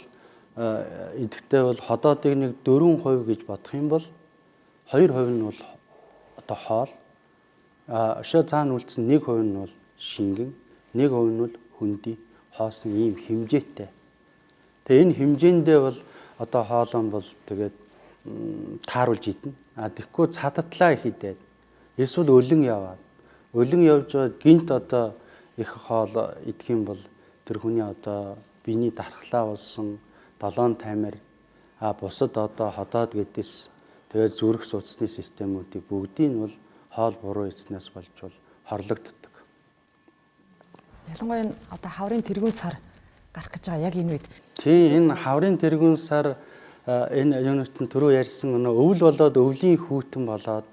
идэхдээ бол ходоодыг нэг 4% гэж бодох юм бол 2% нь бол одоо хоол, өшөө цаана үлдсэн 1% нь бол шингэн, 1% нь бол хөндөй хоосон ийм хэмжээтэй. Тэгээ энэ хэмжээндээ бол одоо хоолоо бол тэгээд тааруулж идэнэ. Тэгэхгүй цадатлаа их идээд эсвэл өлөн яваад өлөн явж байгаад гинт одоо их хоол идэх юм бол тэр хүний одоо биений дархлаа болсон 7 тамир бусад одоо ходоод гэдээс тэгээд зүрх судасны системүүдийг бүгдийг нь бол хоол буруу эзнээс болж бол хорлогддог. Ялангуяа энэ одоо хаврын тэргүүн сар гарах гэж байгаа яг энэ үед. Тийм, энэ хаврын тэргүүн сар энэ юунуудын түрүү ярьсан өнөө өвөл болоод өвлийн хүүтэн болоод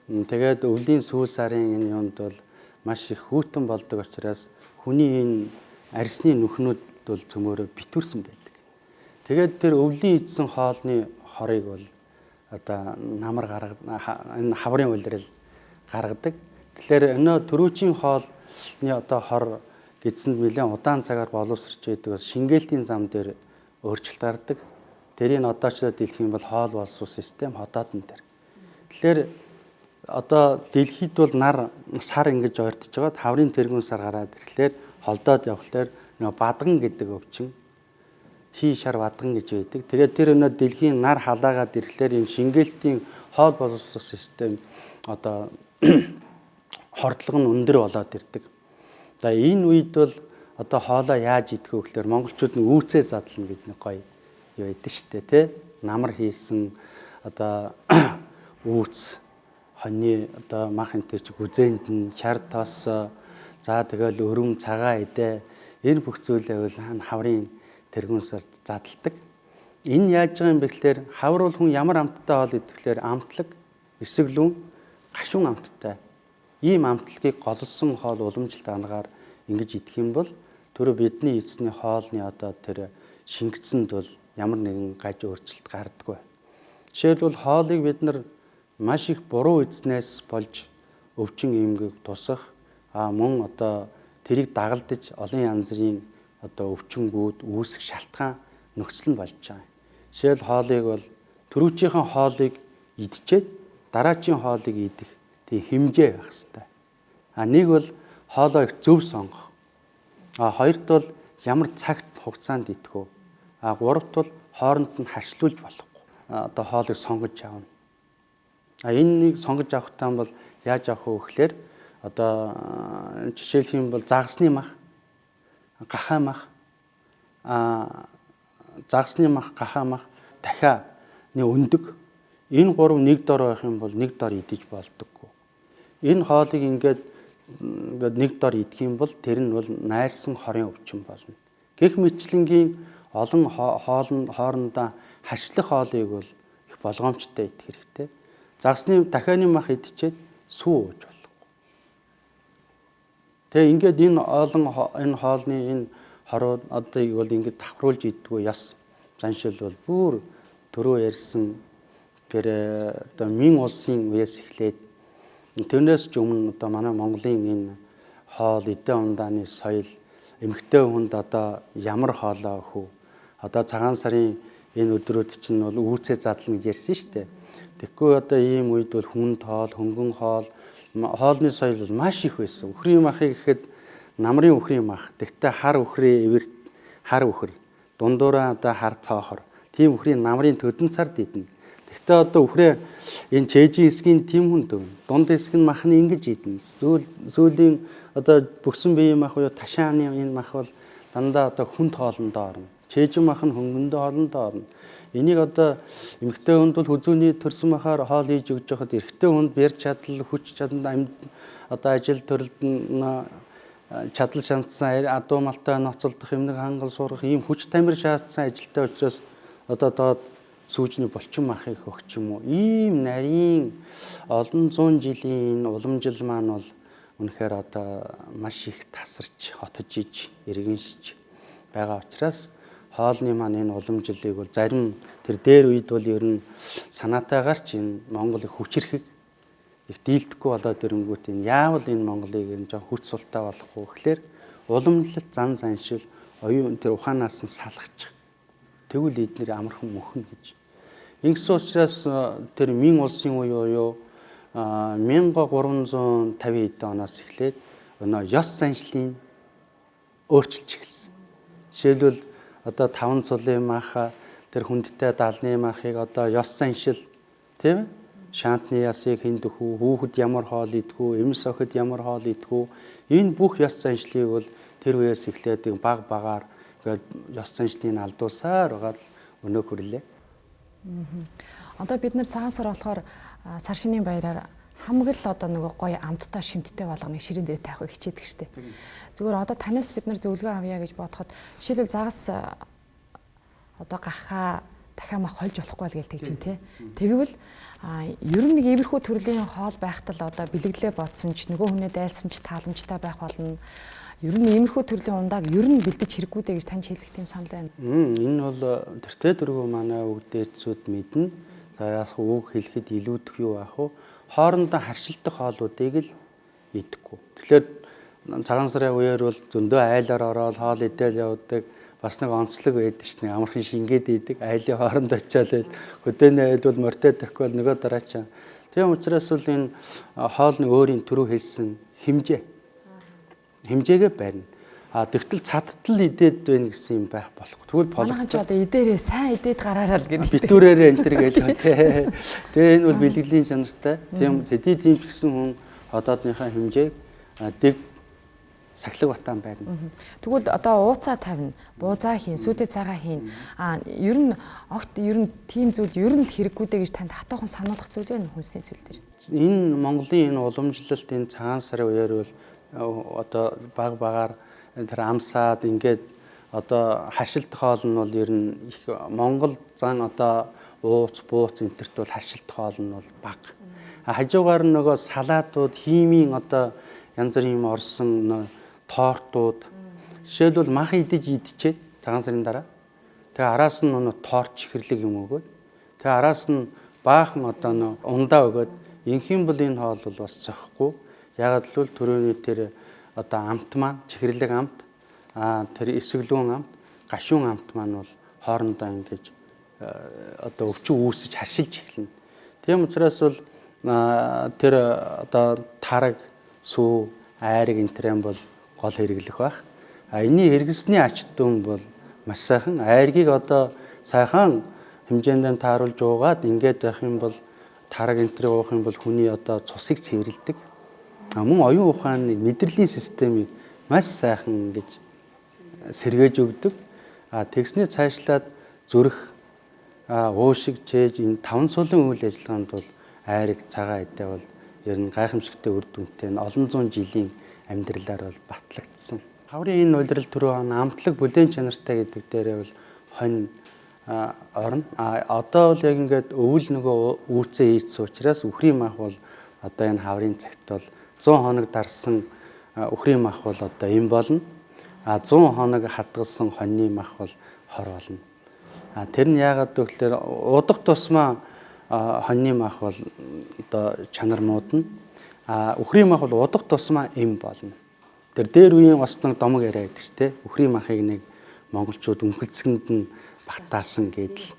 тэгээд өвлийн сүүл сарын энэ юунд бол маш их хүүтэн болдог учраас хүний энэ арьсны нүхнүүд бол цөмөөрөө битүүрсэн байдаг. Тэгээд тэр өвлийн идсэн хоолны хорыг бол одоо намар энэ хаврын улирал гаргадаг. Тэгэхээр өнөө түрүүчийн хоолны одоо хор гидсэнд нэлээд удаан цагаар боловсрч байдаг шингээлтийн зам дээр өөрчлөлт гардаг. Тэрийг одоо ч дэлхийд бол хоол боловсрол систем хотоодн дээр. Тэгэхээр одоо дэлхийд бол сар ингэж ойртож байгаа. Хаврын тэргүүн сар гараад ирэхлээр холдоод явхлаар нөгөө бадган гэдэг өвчин хий шар бадган гэж байдаг. Тэгээд тэр өнөө дэлхийн нар халаагаад ирэхлээр энэ шингээлтийн хоол боловсрол систем одоо хордлого нь өндөр болоод ирдэг. За энэ үед бол одоо хоолоо яаж идэх вэ гэхээр монголчууд нь үүцээ задлна гэдэг нэг гоё юу байдаг шүү дээ, тий? Намар хийсэн одоо үүц хоньны одоо мах энтэй ч гүзээнд нь шар тоос за тэгэл өрөм цагаан идэ энэ бүх зүйлээ бол хаврын тэргүүн сард задалдаг. Энэ яаж байгаа юм бэ гэхээр хавар бол хүн ямар амттай хоол идэхлээр амтлаг, эсэглүүн, гашуун амттай. Ийм амтлагийг голсон хоол уламжлалт ангаар ингэж идэх юм бол түрүү бидний эзний хоолны одоо тэр шингэцэнд бол ямар нэгэн гаж өөрчлөлт гардаггүй. Жишээлбэл хоолыг бид нар маш их буруу эзнээс болж өвчин эмгэг тусах мөн одоо тэрийг дагалдаж олон янзын одоо өвчнгүүд үүсэх шалтгаан нөхцөл нь болж байгаа. Жишээл хоолыг бол түрүүчийнхэн хоолыг идчихэд дараачийн хоолыг идэх тийм хэмжээ байх хэрэгтэй. Нэг бол хоолоо их зөв сонгох. Хоёрт бол ямар цагт хугацаанд идэх вэ? Гуравт бол хооронд нь харьцуулж болохгүй. Одоо хоолыг сонгож авна. Энэнийг сонгож авахтаа бол яаж авах вэ гэхээр одоо жишээлх юм бол загасны мах, гахаа мах, загасны мах, гахаа мах, дахиад өндөг. Энэ гурав нэг дор байх юм бол нэг дор идэж болдоггүй. Энэ хоолыг ингээд нэг дор идэх юм бол тэр нь бол найрсан хорийн өвчин болно. Гэх мэтлэнгийн олон хоорондоо харьцлах хоолыг бол их болгоомжтой идэх хэрэгтэй. Загасны дахианы мах идчихэд сүү ууж болохгүй. Тэгээ ингээд энэ хоолны энэ хорууд одоо бол ингээд давхруулж иддгүү яс заншил бол бүр түрүү ярьсан тэр одоо Мин улсын үеэс эхлээд тэрнээс ч өмнө одоо манай Монголын энэ хоол эдэн ундааны соёл эмэгтэй хүнд одоо ямар хоолоо өгөх вэ? Одоо цагаан сарын энэ өдрүүд чинь бол үүцээ задлана гэж ярьсан шүү дээ. Тэгэхгүй одоо ийм үед бол хүнд хоол, хөнгөн хоол, хоолны соёл бол маш их байсан. Үхрийн махыг гэхэд намрын үхрийн мах, тэгтээ хар үхрийн эвэрт хар үхэр, дундуураа одоо хар цоохор, тийм үхрийн намрын төдөн сард идэнэ. Тэгтээ одоо үхрээ энэ чэжийн хэсгийн тийм хүн дövнө. Дунд хэсэг нь махны ингэж идэнэ. Сүүлийн одоо бөксөн биеийн мах буюу ташааны энэ мах бол дандаа одоо хүнд хоолндоо орно. Чэжин мах нь хөнгөндөө хоолндоо орно. Энийг одоо эмэгтэй хүнд бол хүзүүний төрсөн махаар хоол хийж өгч байхад эрэгтэй хүнд бэр чадал, хүч чадал одоо ажил төрөлд нь чадал шаардсан адуу малтай ноцолдох, эмнэг хангал сурах ийм хүч тамир шаардсан ажилтай учраас одоо доод сүүжний булчин махыг өгч юм уу. Ийм нарийн олон зуун жилийн уламжил маань бол үнэхээр одоо маш их тасарч, хотож иж, иргэншиж байгаа учраас хоолны маань энэ уламжлалыг бол зарим тэр дээр үед бол ер нь санаатайгаар ч энэ Монгол их хүчрэхэг их дийлдэхгүй болоод ирэнгүүт энэ яавал энэ Монголыг энэ жоо хүч султаа болохгүй гэхлээр уламжлалт зан заншил оюун тэр ухаанаас нь салгачих. Тэгвэл эднэр амархан мөхнө гэж. Ингэсэн учраас тэр Мин улсын үе буюу 1350 эд оноос эхлээд өнөө ёс заншлын өөрчилж эхэлсэн. Жишээлбэл одоо 5 цулын мах тэр хүндтэй далны махыг одоо ёс заншил тийм ээ шаантны ясыг хинд өгөх үү, хүүхэд ямар хоол идэх үү, эмс охид ямар хоол идэх үү, энэ бүх ёс заншлыг бол тэр үеэс эхлээд баг багаар ингээд ёс заншлыг алдуулсаар байгаа өнөө хүрлээ. Одоо бид нар цагаан сар болохоор сар шинийн баяраар хамаг л одоо нөгөө гоё амттай шимттэй болгоныг ширээн дээр тавихыг хичээдэг штеп. Зүгээр одоо танаас бид нар зөвлөгөө авъя гэж бодоход жишээлбэл загас одоо гахаа дахиад мах хольж болохгүй л гэж тэгж чинь тий. Тэгвэл ер нь нэг иймэрхүү төрлийн хоол байхтал одоо бэлэглээ бодсон ч нөгөө хүнээ дайлсан ч тааламжтай байх болно. Ер нь иймэрхүү төрлийн ундааг ер нь бэлдэж хэрэггүй дээ гэж тань хэлэх тийм санал байна. Энэ бол тэртээ дөрвөө манай өвгдээцүүд мэднэ. За яг үг хэлэхэд илүүдэх юу аах вэ? Хоорондоо харшилтах хоолуудыг л идэхгүй. Тэгэхээр цагаан сарын үеэр бол зөндөө айлаар ороод хоол идэл явдаг. Бас нэг онцлог байдаг ш нь амархан шингээд идэг. Айлын хооронд очиад хөдөөний айл бол морьтой тахгүй бол нөгөө дараа чаа. Тийм учраас бол энэ хоолны өөрийн түрүү хэлсэн хэмжээгээ барина. Тэгтэл цадтал идээд байна гэсэн юм байх болохгүй. Тэгвэл Манайхан ч одоо идээрээ сайн идээд гараараа л гэдэг. Битүүрээрээ энэ төр гэдэг тий. Тэгээ энэ бол бэлгэлийн чанартай. Тийм хэдий тийм ч гэсэн хүн одоодныхаа хэмжээг дэг сахилга батан байна. Тэгвэл одоо ууцаа тавина, буузаа хийн, сүдэ цагаа хийн. Ер нь огт ер нь тийм зүйл ер нь л хэрэггүй дээ гэж танд хатаахан сануулгах зүйл байна хүнсний зүйл дээр. Энэ Монголын энэ уламжлалт энэ цагаан сарын үеэр бол одоо баг багаар тэр амсаад ингээд одоо харшилтах хоол нь бол ер нь их Монгол зан одоо ууц бууц энтерт бол харшилтах хоол нь бол бага. Хажуугаар нөгөө салаатууд, химийн одоо янз бүрийн юм орсон тортууд жишээлбэл мах идчихээ цагаан сарын дараа. Тэгээ араас нь торт чихэрлэг юм өгөөд. Тэгээ араас нь баахан одоо ундаа өгөөд инхийн бол энэ хоол бол бас зохихгүй. Яг л түрүүний тэр одоо амт маань чихэрлэг амт тэр эсгэлүүн амт гашуун амт маань бол хоорондоо ингэж одоо өвчин үүсэж харшилж эхэлнэ. Тийм учраас бол тэр одоо тараг сүү айраг энтрэн бол гол хэрэглэх байх. Энийний хэрэглэсний ач тун бол маш сайхан. Айргийг одоо сайхан хэмжээнд тааруулж уугаад ингээд байх юм бол тараг энтрийг уух юм бол хүний одоо цусыг цэвэрлэдэг. Мөн оюун ухааны мэдрэлийн системийг маш сайхан ингэж сэргээж өгдөг. Тэгснээ цаашлаад зүрх уушиг чээж энэ 5 сулын үйл ажиллагаанд бол айраг цагаан эдээ бол ер нь гайхамшигтай үр дүнтэй олон зуун жилийн амьдралаар бол батлагдсан. Хаврын энэ улирал түрүү амтлаг бүлээн чанартай гэдэг дээрээ бол хонь орно. Одоо бол яг ингээд өвөл нөгөө үүцээ ийц учраас үхрийн мах бол одоо энэ хаврын цагт бол 100 хоног дарсан үхрийн мах бол одоо им болно. 100 хоног хадгалсан хоньны мах бол хор болно. Тэр нь яагаад гэвэл удах тусмаа хоньны мах бол одоо чанар муудна. Үхрийн мах бол удах тусмаа им болно. Тэр дээр үеийн бас нэг домог яриа гэдэг ч тийм үхрийн махыг нэг монголчууд үнхэлцгэнд нь багтаасан гэдэл.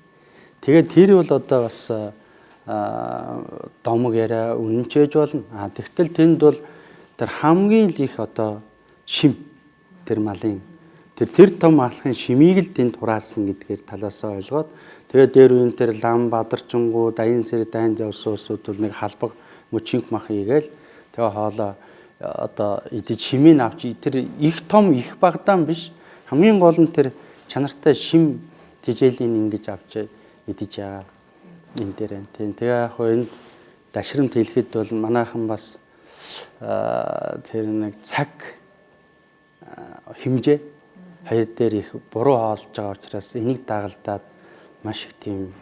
Тэгээд тэр бол одоо бас домог яриа үнэнчээж болно. Тэгтэл тэнд бол тэр хамгийн их одоо шим тэр малын тэр том алхын шимийг л тэнд хураасан гэдгээр талаасаа ойлгоод тэгээд дээр үеийн тэр лам бадарчингуу даян сэр дайнд явсан усуд бол нэг халбаг мөчинг мах ийгээл тэгээ хоолоо одоо идэж шимийг авч тэр их том их багдаан биш хамгийн гол нь тэр чанартай шим тижээлийн ингэж авч идэж байгаа энэ дээр байна. Тэгээ яг хөө энэ дашрамт хэлэхэд бол манайхан бас тэр нэг цаг хэмжээ хоёр дээр их буруу хаалж байгаа учраас энийг дагалдаад маш их тийм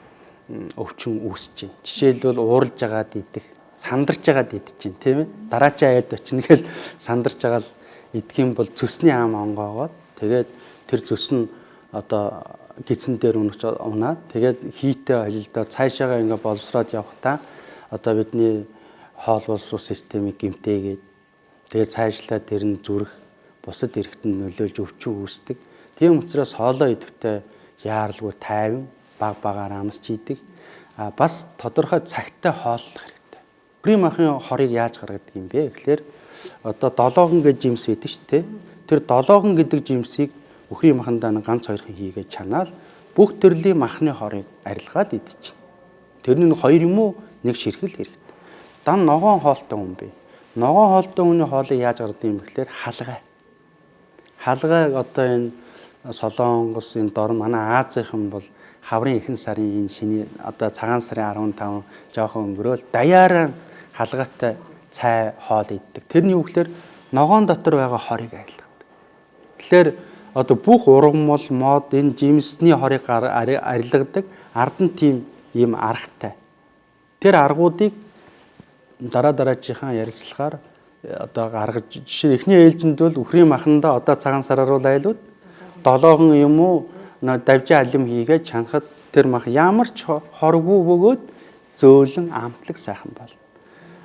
өвчин үүсэж байна. Жишээлбэл ууралж агаад идэх, сандарч агаад идэж чинь тийм ээ. Дараачаа айд очно гэхэл сандарч агаад идэх юм бол цөсний аам онгоогоод тэгээд тэр цөс нь одоо гидсэн дээр унаад тэгээд хийтэй холилдоо цаашаага ингээ боловсроод явхдаа одоо бидний хоол боловсрол системийг гэмтээгээд тэгээд цаашлаа тэр нь зүрх бусад эргэтэн нөлөөлж өвчин үүсдэг. Тийм учраас хоолоо идэхдээ яаралгүй тайван баг багаар амсч идэг. Бас тодорхой цагтаа хооллох хэрэгтэй. Үхрийн махын хорыг яаж гаргадаг юм бэ гэхээр одоо долоогон гэж жимс байдаг шүү дээ. Тэр долоогон гэдэг жимсийг үхрийн махандаа ганц хоёрхан хийгээд чанаал бүх төрлийн махны хорыг арилгаад идчих. Тэр нь хоёр юм уу нэг ширхэл хэрэгтэй. Дан ногоон хоолтой хүн бэ. Ногоон хоолтой хүний хоолыг яаж гаргадаг юм гэхээр халгай. Халгайг одоо энэ Солонгос энэ дор манай Азийнхан бол хаврын ихэнх сарын энэ шиний одоо цагаан сарын 15 жоохон өнгөрөөл даяараа халгаатай цай хоол иддэг. Тэр нь юу гэхээр ногоон дотор байгаа хорыг арилгадаг. Тэгэхээр одоо бүх ургамал мод энэ жимсний хорыг арилгадаг ард нь тийм ийм аргатай. Тэр аргуудыг дараагийнхаа ярилцлагаар одоо гаргаж жишээ эхний ээлжинд бол үхрийн махандаа одоо цагаан сараар бол айлууд 7 юм уу давжин алим хийгээд чанахад тэр мах ямар ч хоргүй бөгөөд зөөлөн амтлаг сайхан болно.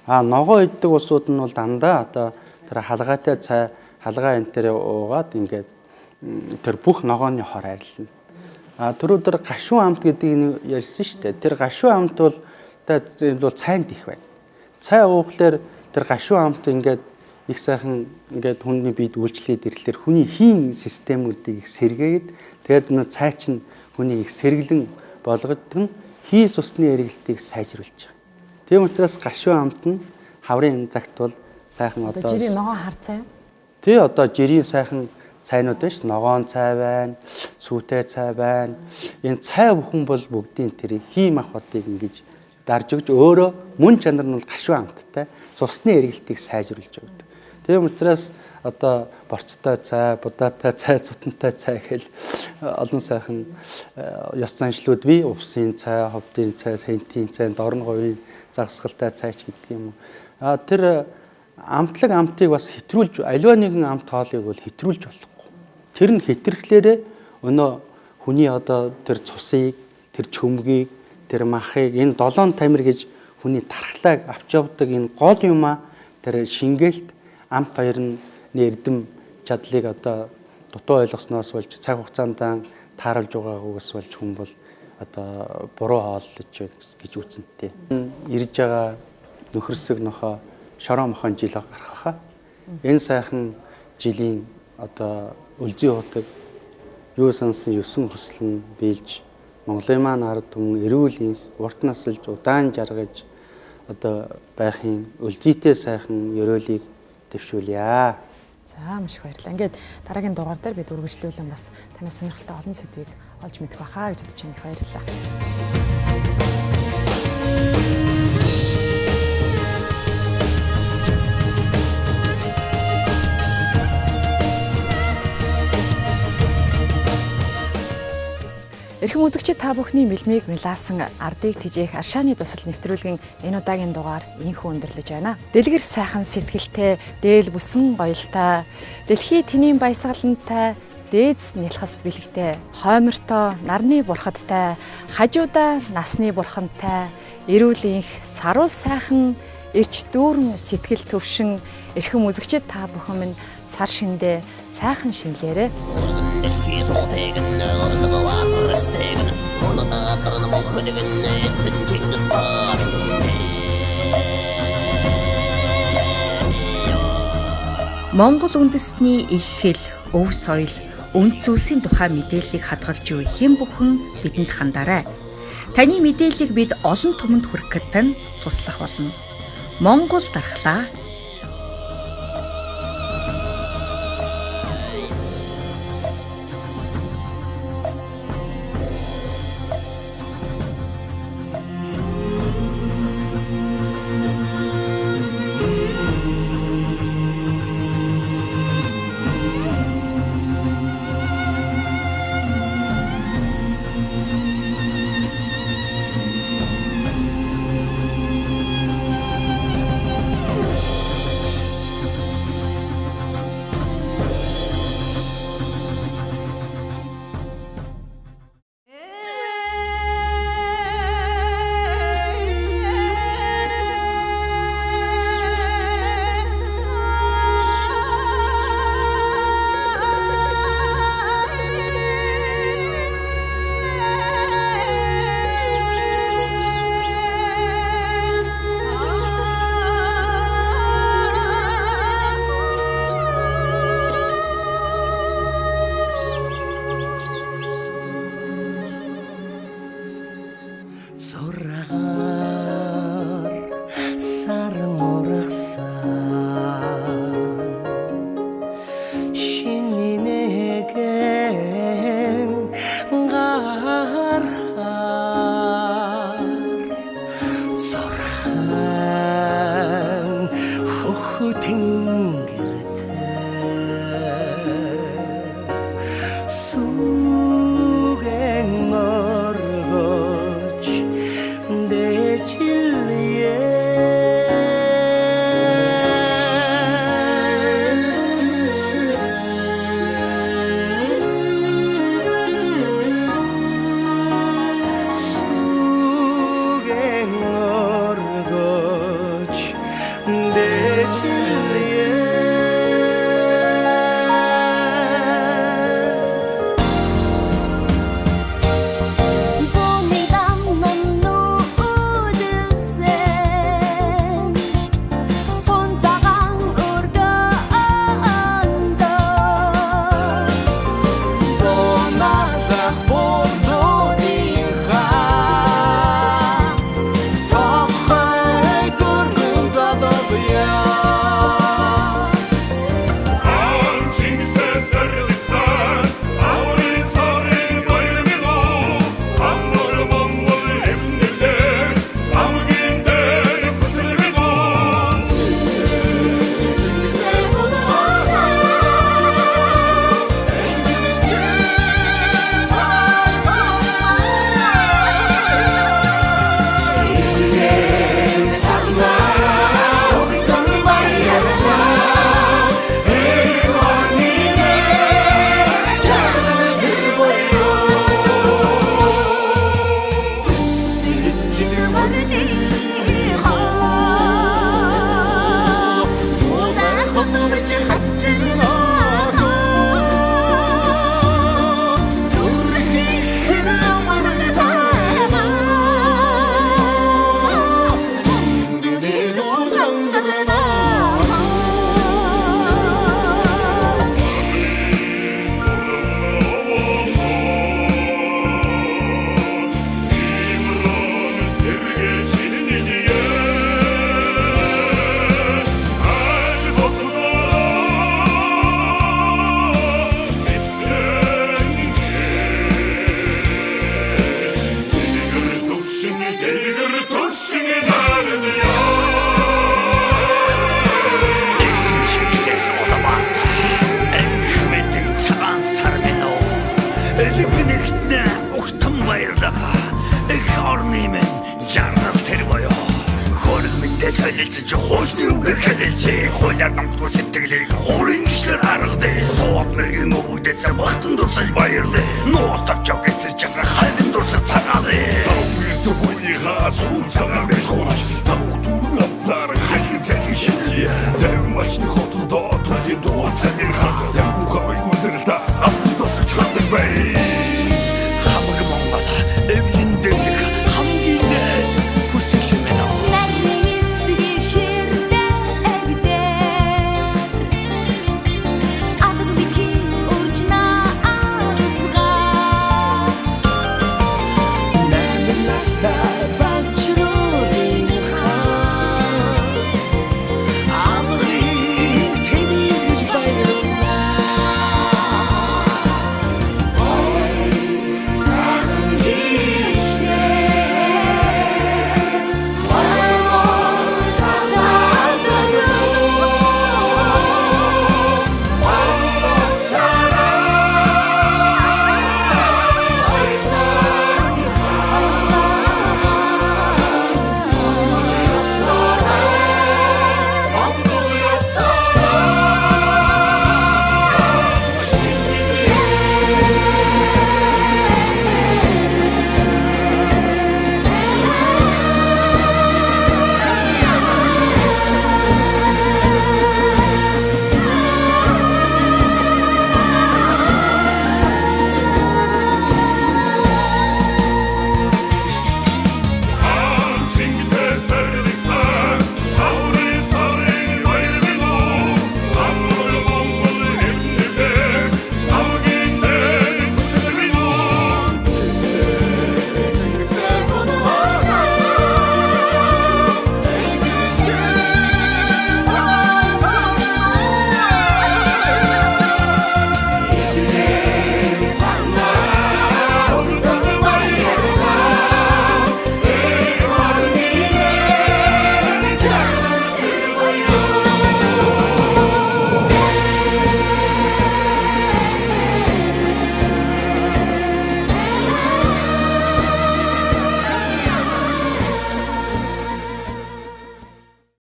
Ногоо иддэг усууд нь бол дандаа одоо тэр халгаатай цай халгаа энэ төр уугаад ингээд тэр бүх ногооны хор арилна. Түрүүдөр гашуун амт гэдгийг ярьсан шүү дээ. Тэр гашуун амт бол цайнд их байна. Цай уухлаар тэр гашуун амт ингээд их сайхан ингээд хүний биед үйлчлээд ирэхлээр хүний хийн системүүдийг их сэргээгээд тэгээд нөө цай чинь хүний их сэргэлэн болгодог нь хий усны эргэлтийг сайжруулж байгаа. Тийм учраас гашуун амт нь хаврын цагт бол сайхан одоо жирийн ногоон хар цай. Тий одоо жирийн сайхан цайнууд биш ногоон цай байна, сүйтэй цай байна. Энэ цай бүхэн бол бүгдийн тэр хий махбодыг ингэж дарж өгч өөрөө мөн чанар нь бол гашуун амттай цусны эргэлтийг сайжруулж өгдөг. Тийм учраас одоо борцтой цай, будаатай цай, цутантай цай гэл олон сайхан ёс заншлууд бий. Увсын цай, ховдын цай, сентийн цай, дорн говийн загсгалтай цайч гэдэг юм уу. Тэр амтлаг амтыг бас хэтрүүлж аливаа нэгэн амт хоолыг бол хэтрүүлж болохгүй. Тэр нь хэтэрхлээрээ өнөө хүний одоо тэр цусыг, тэр чөмгийг, тэр махыг энэ 7 тамир гэж хүний тархлааг авч явдаг энэ гол юмаа тэр шингээлт амт баярны эрдэм чадлыг одоо дутуу ойлгосноос болж цаг хугацаанд тааруулж байгаагаас болж хүн бол одоо буруу хооллож гэж үзнэтэй. Ирж байгаа нөхөрсөг нохоо шороо мохон жил гарах хаа. Энэ сайхан жилийн одоо үлзий хутаг юу сансан 9 хүсэл нь биелж Монголын маань ард түмэн эрүүл их урт насалж удаан жаргаж одоо байхын үлзийтэй сайхан ёроолыг дэвшүүлье. За маш их баярлалаа. Ингээд дараагийн дугаар дээр бид үргэлжлүүлэн бас таны сонирхолтой олон сэдвийг олж мэдэх байхаа гэж бодож байна. Их баярлалаа. Эрхэм үзэгчид та бүхний мэлмийг мэлаасан ардыг тижээх аршааны тусал нэвтрүүлгийн энэ удаагийн дугаар инхүү өндөрлөж байна. Дэлгэр сайхан сэтгэлтэй, дээл бүсэн гоёлтой, дэлхий тэнийн баясгалантай, дээдс нялхаст бэлэгтэй, хоймортой, нарны бурхадтай, хажуудаа насны бурхантай, эрүүл инх, саруул сайхан, эрч дүүрэн сэтгэл төвшин эрхэм үзэгчид та бүхэн минь сар шиндээ сайхан шинлээрээ. Монгол үндэстний их хэл, өв соёл, үнд зүйлсийн тухай мэдээллийг хадгалж буй хэн бүхэн бидэнд хандаарай. Таны мэдээллийг бид олон түмэнд хүрэхэд тань туслах болно. Монгол дархлаа. Чи хуулиар номдгүй сэтгэлийг хуулын гişлэр аргадаг. Сууд мэргийн өвгдээсээ бахтан дурсаж баярлаа. Нуус тавчаа гэсэн чанга хайрын дурсаж цагаалаа. Төвний хасуу цагаалаа.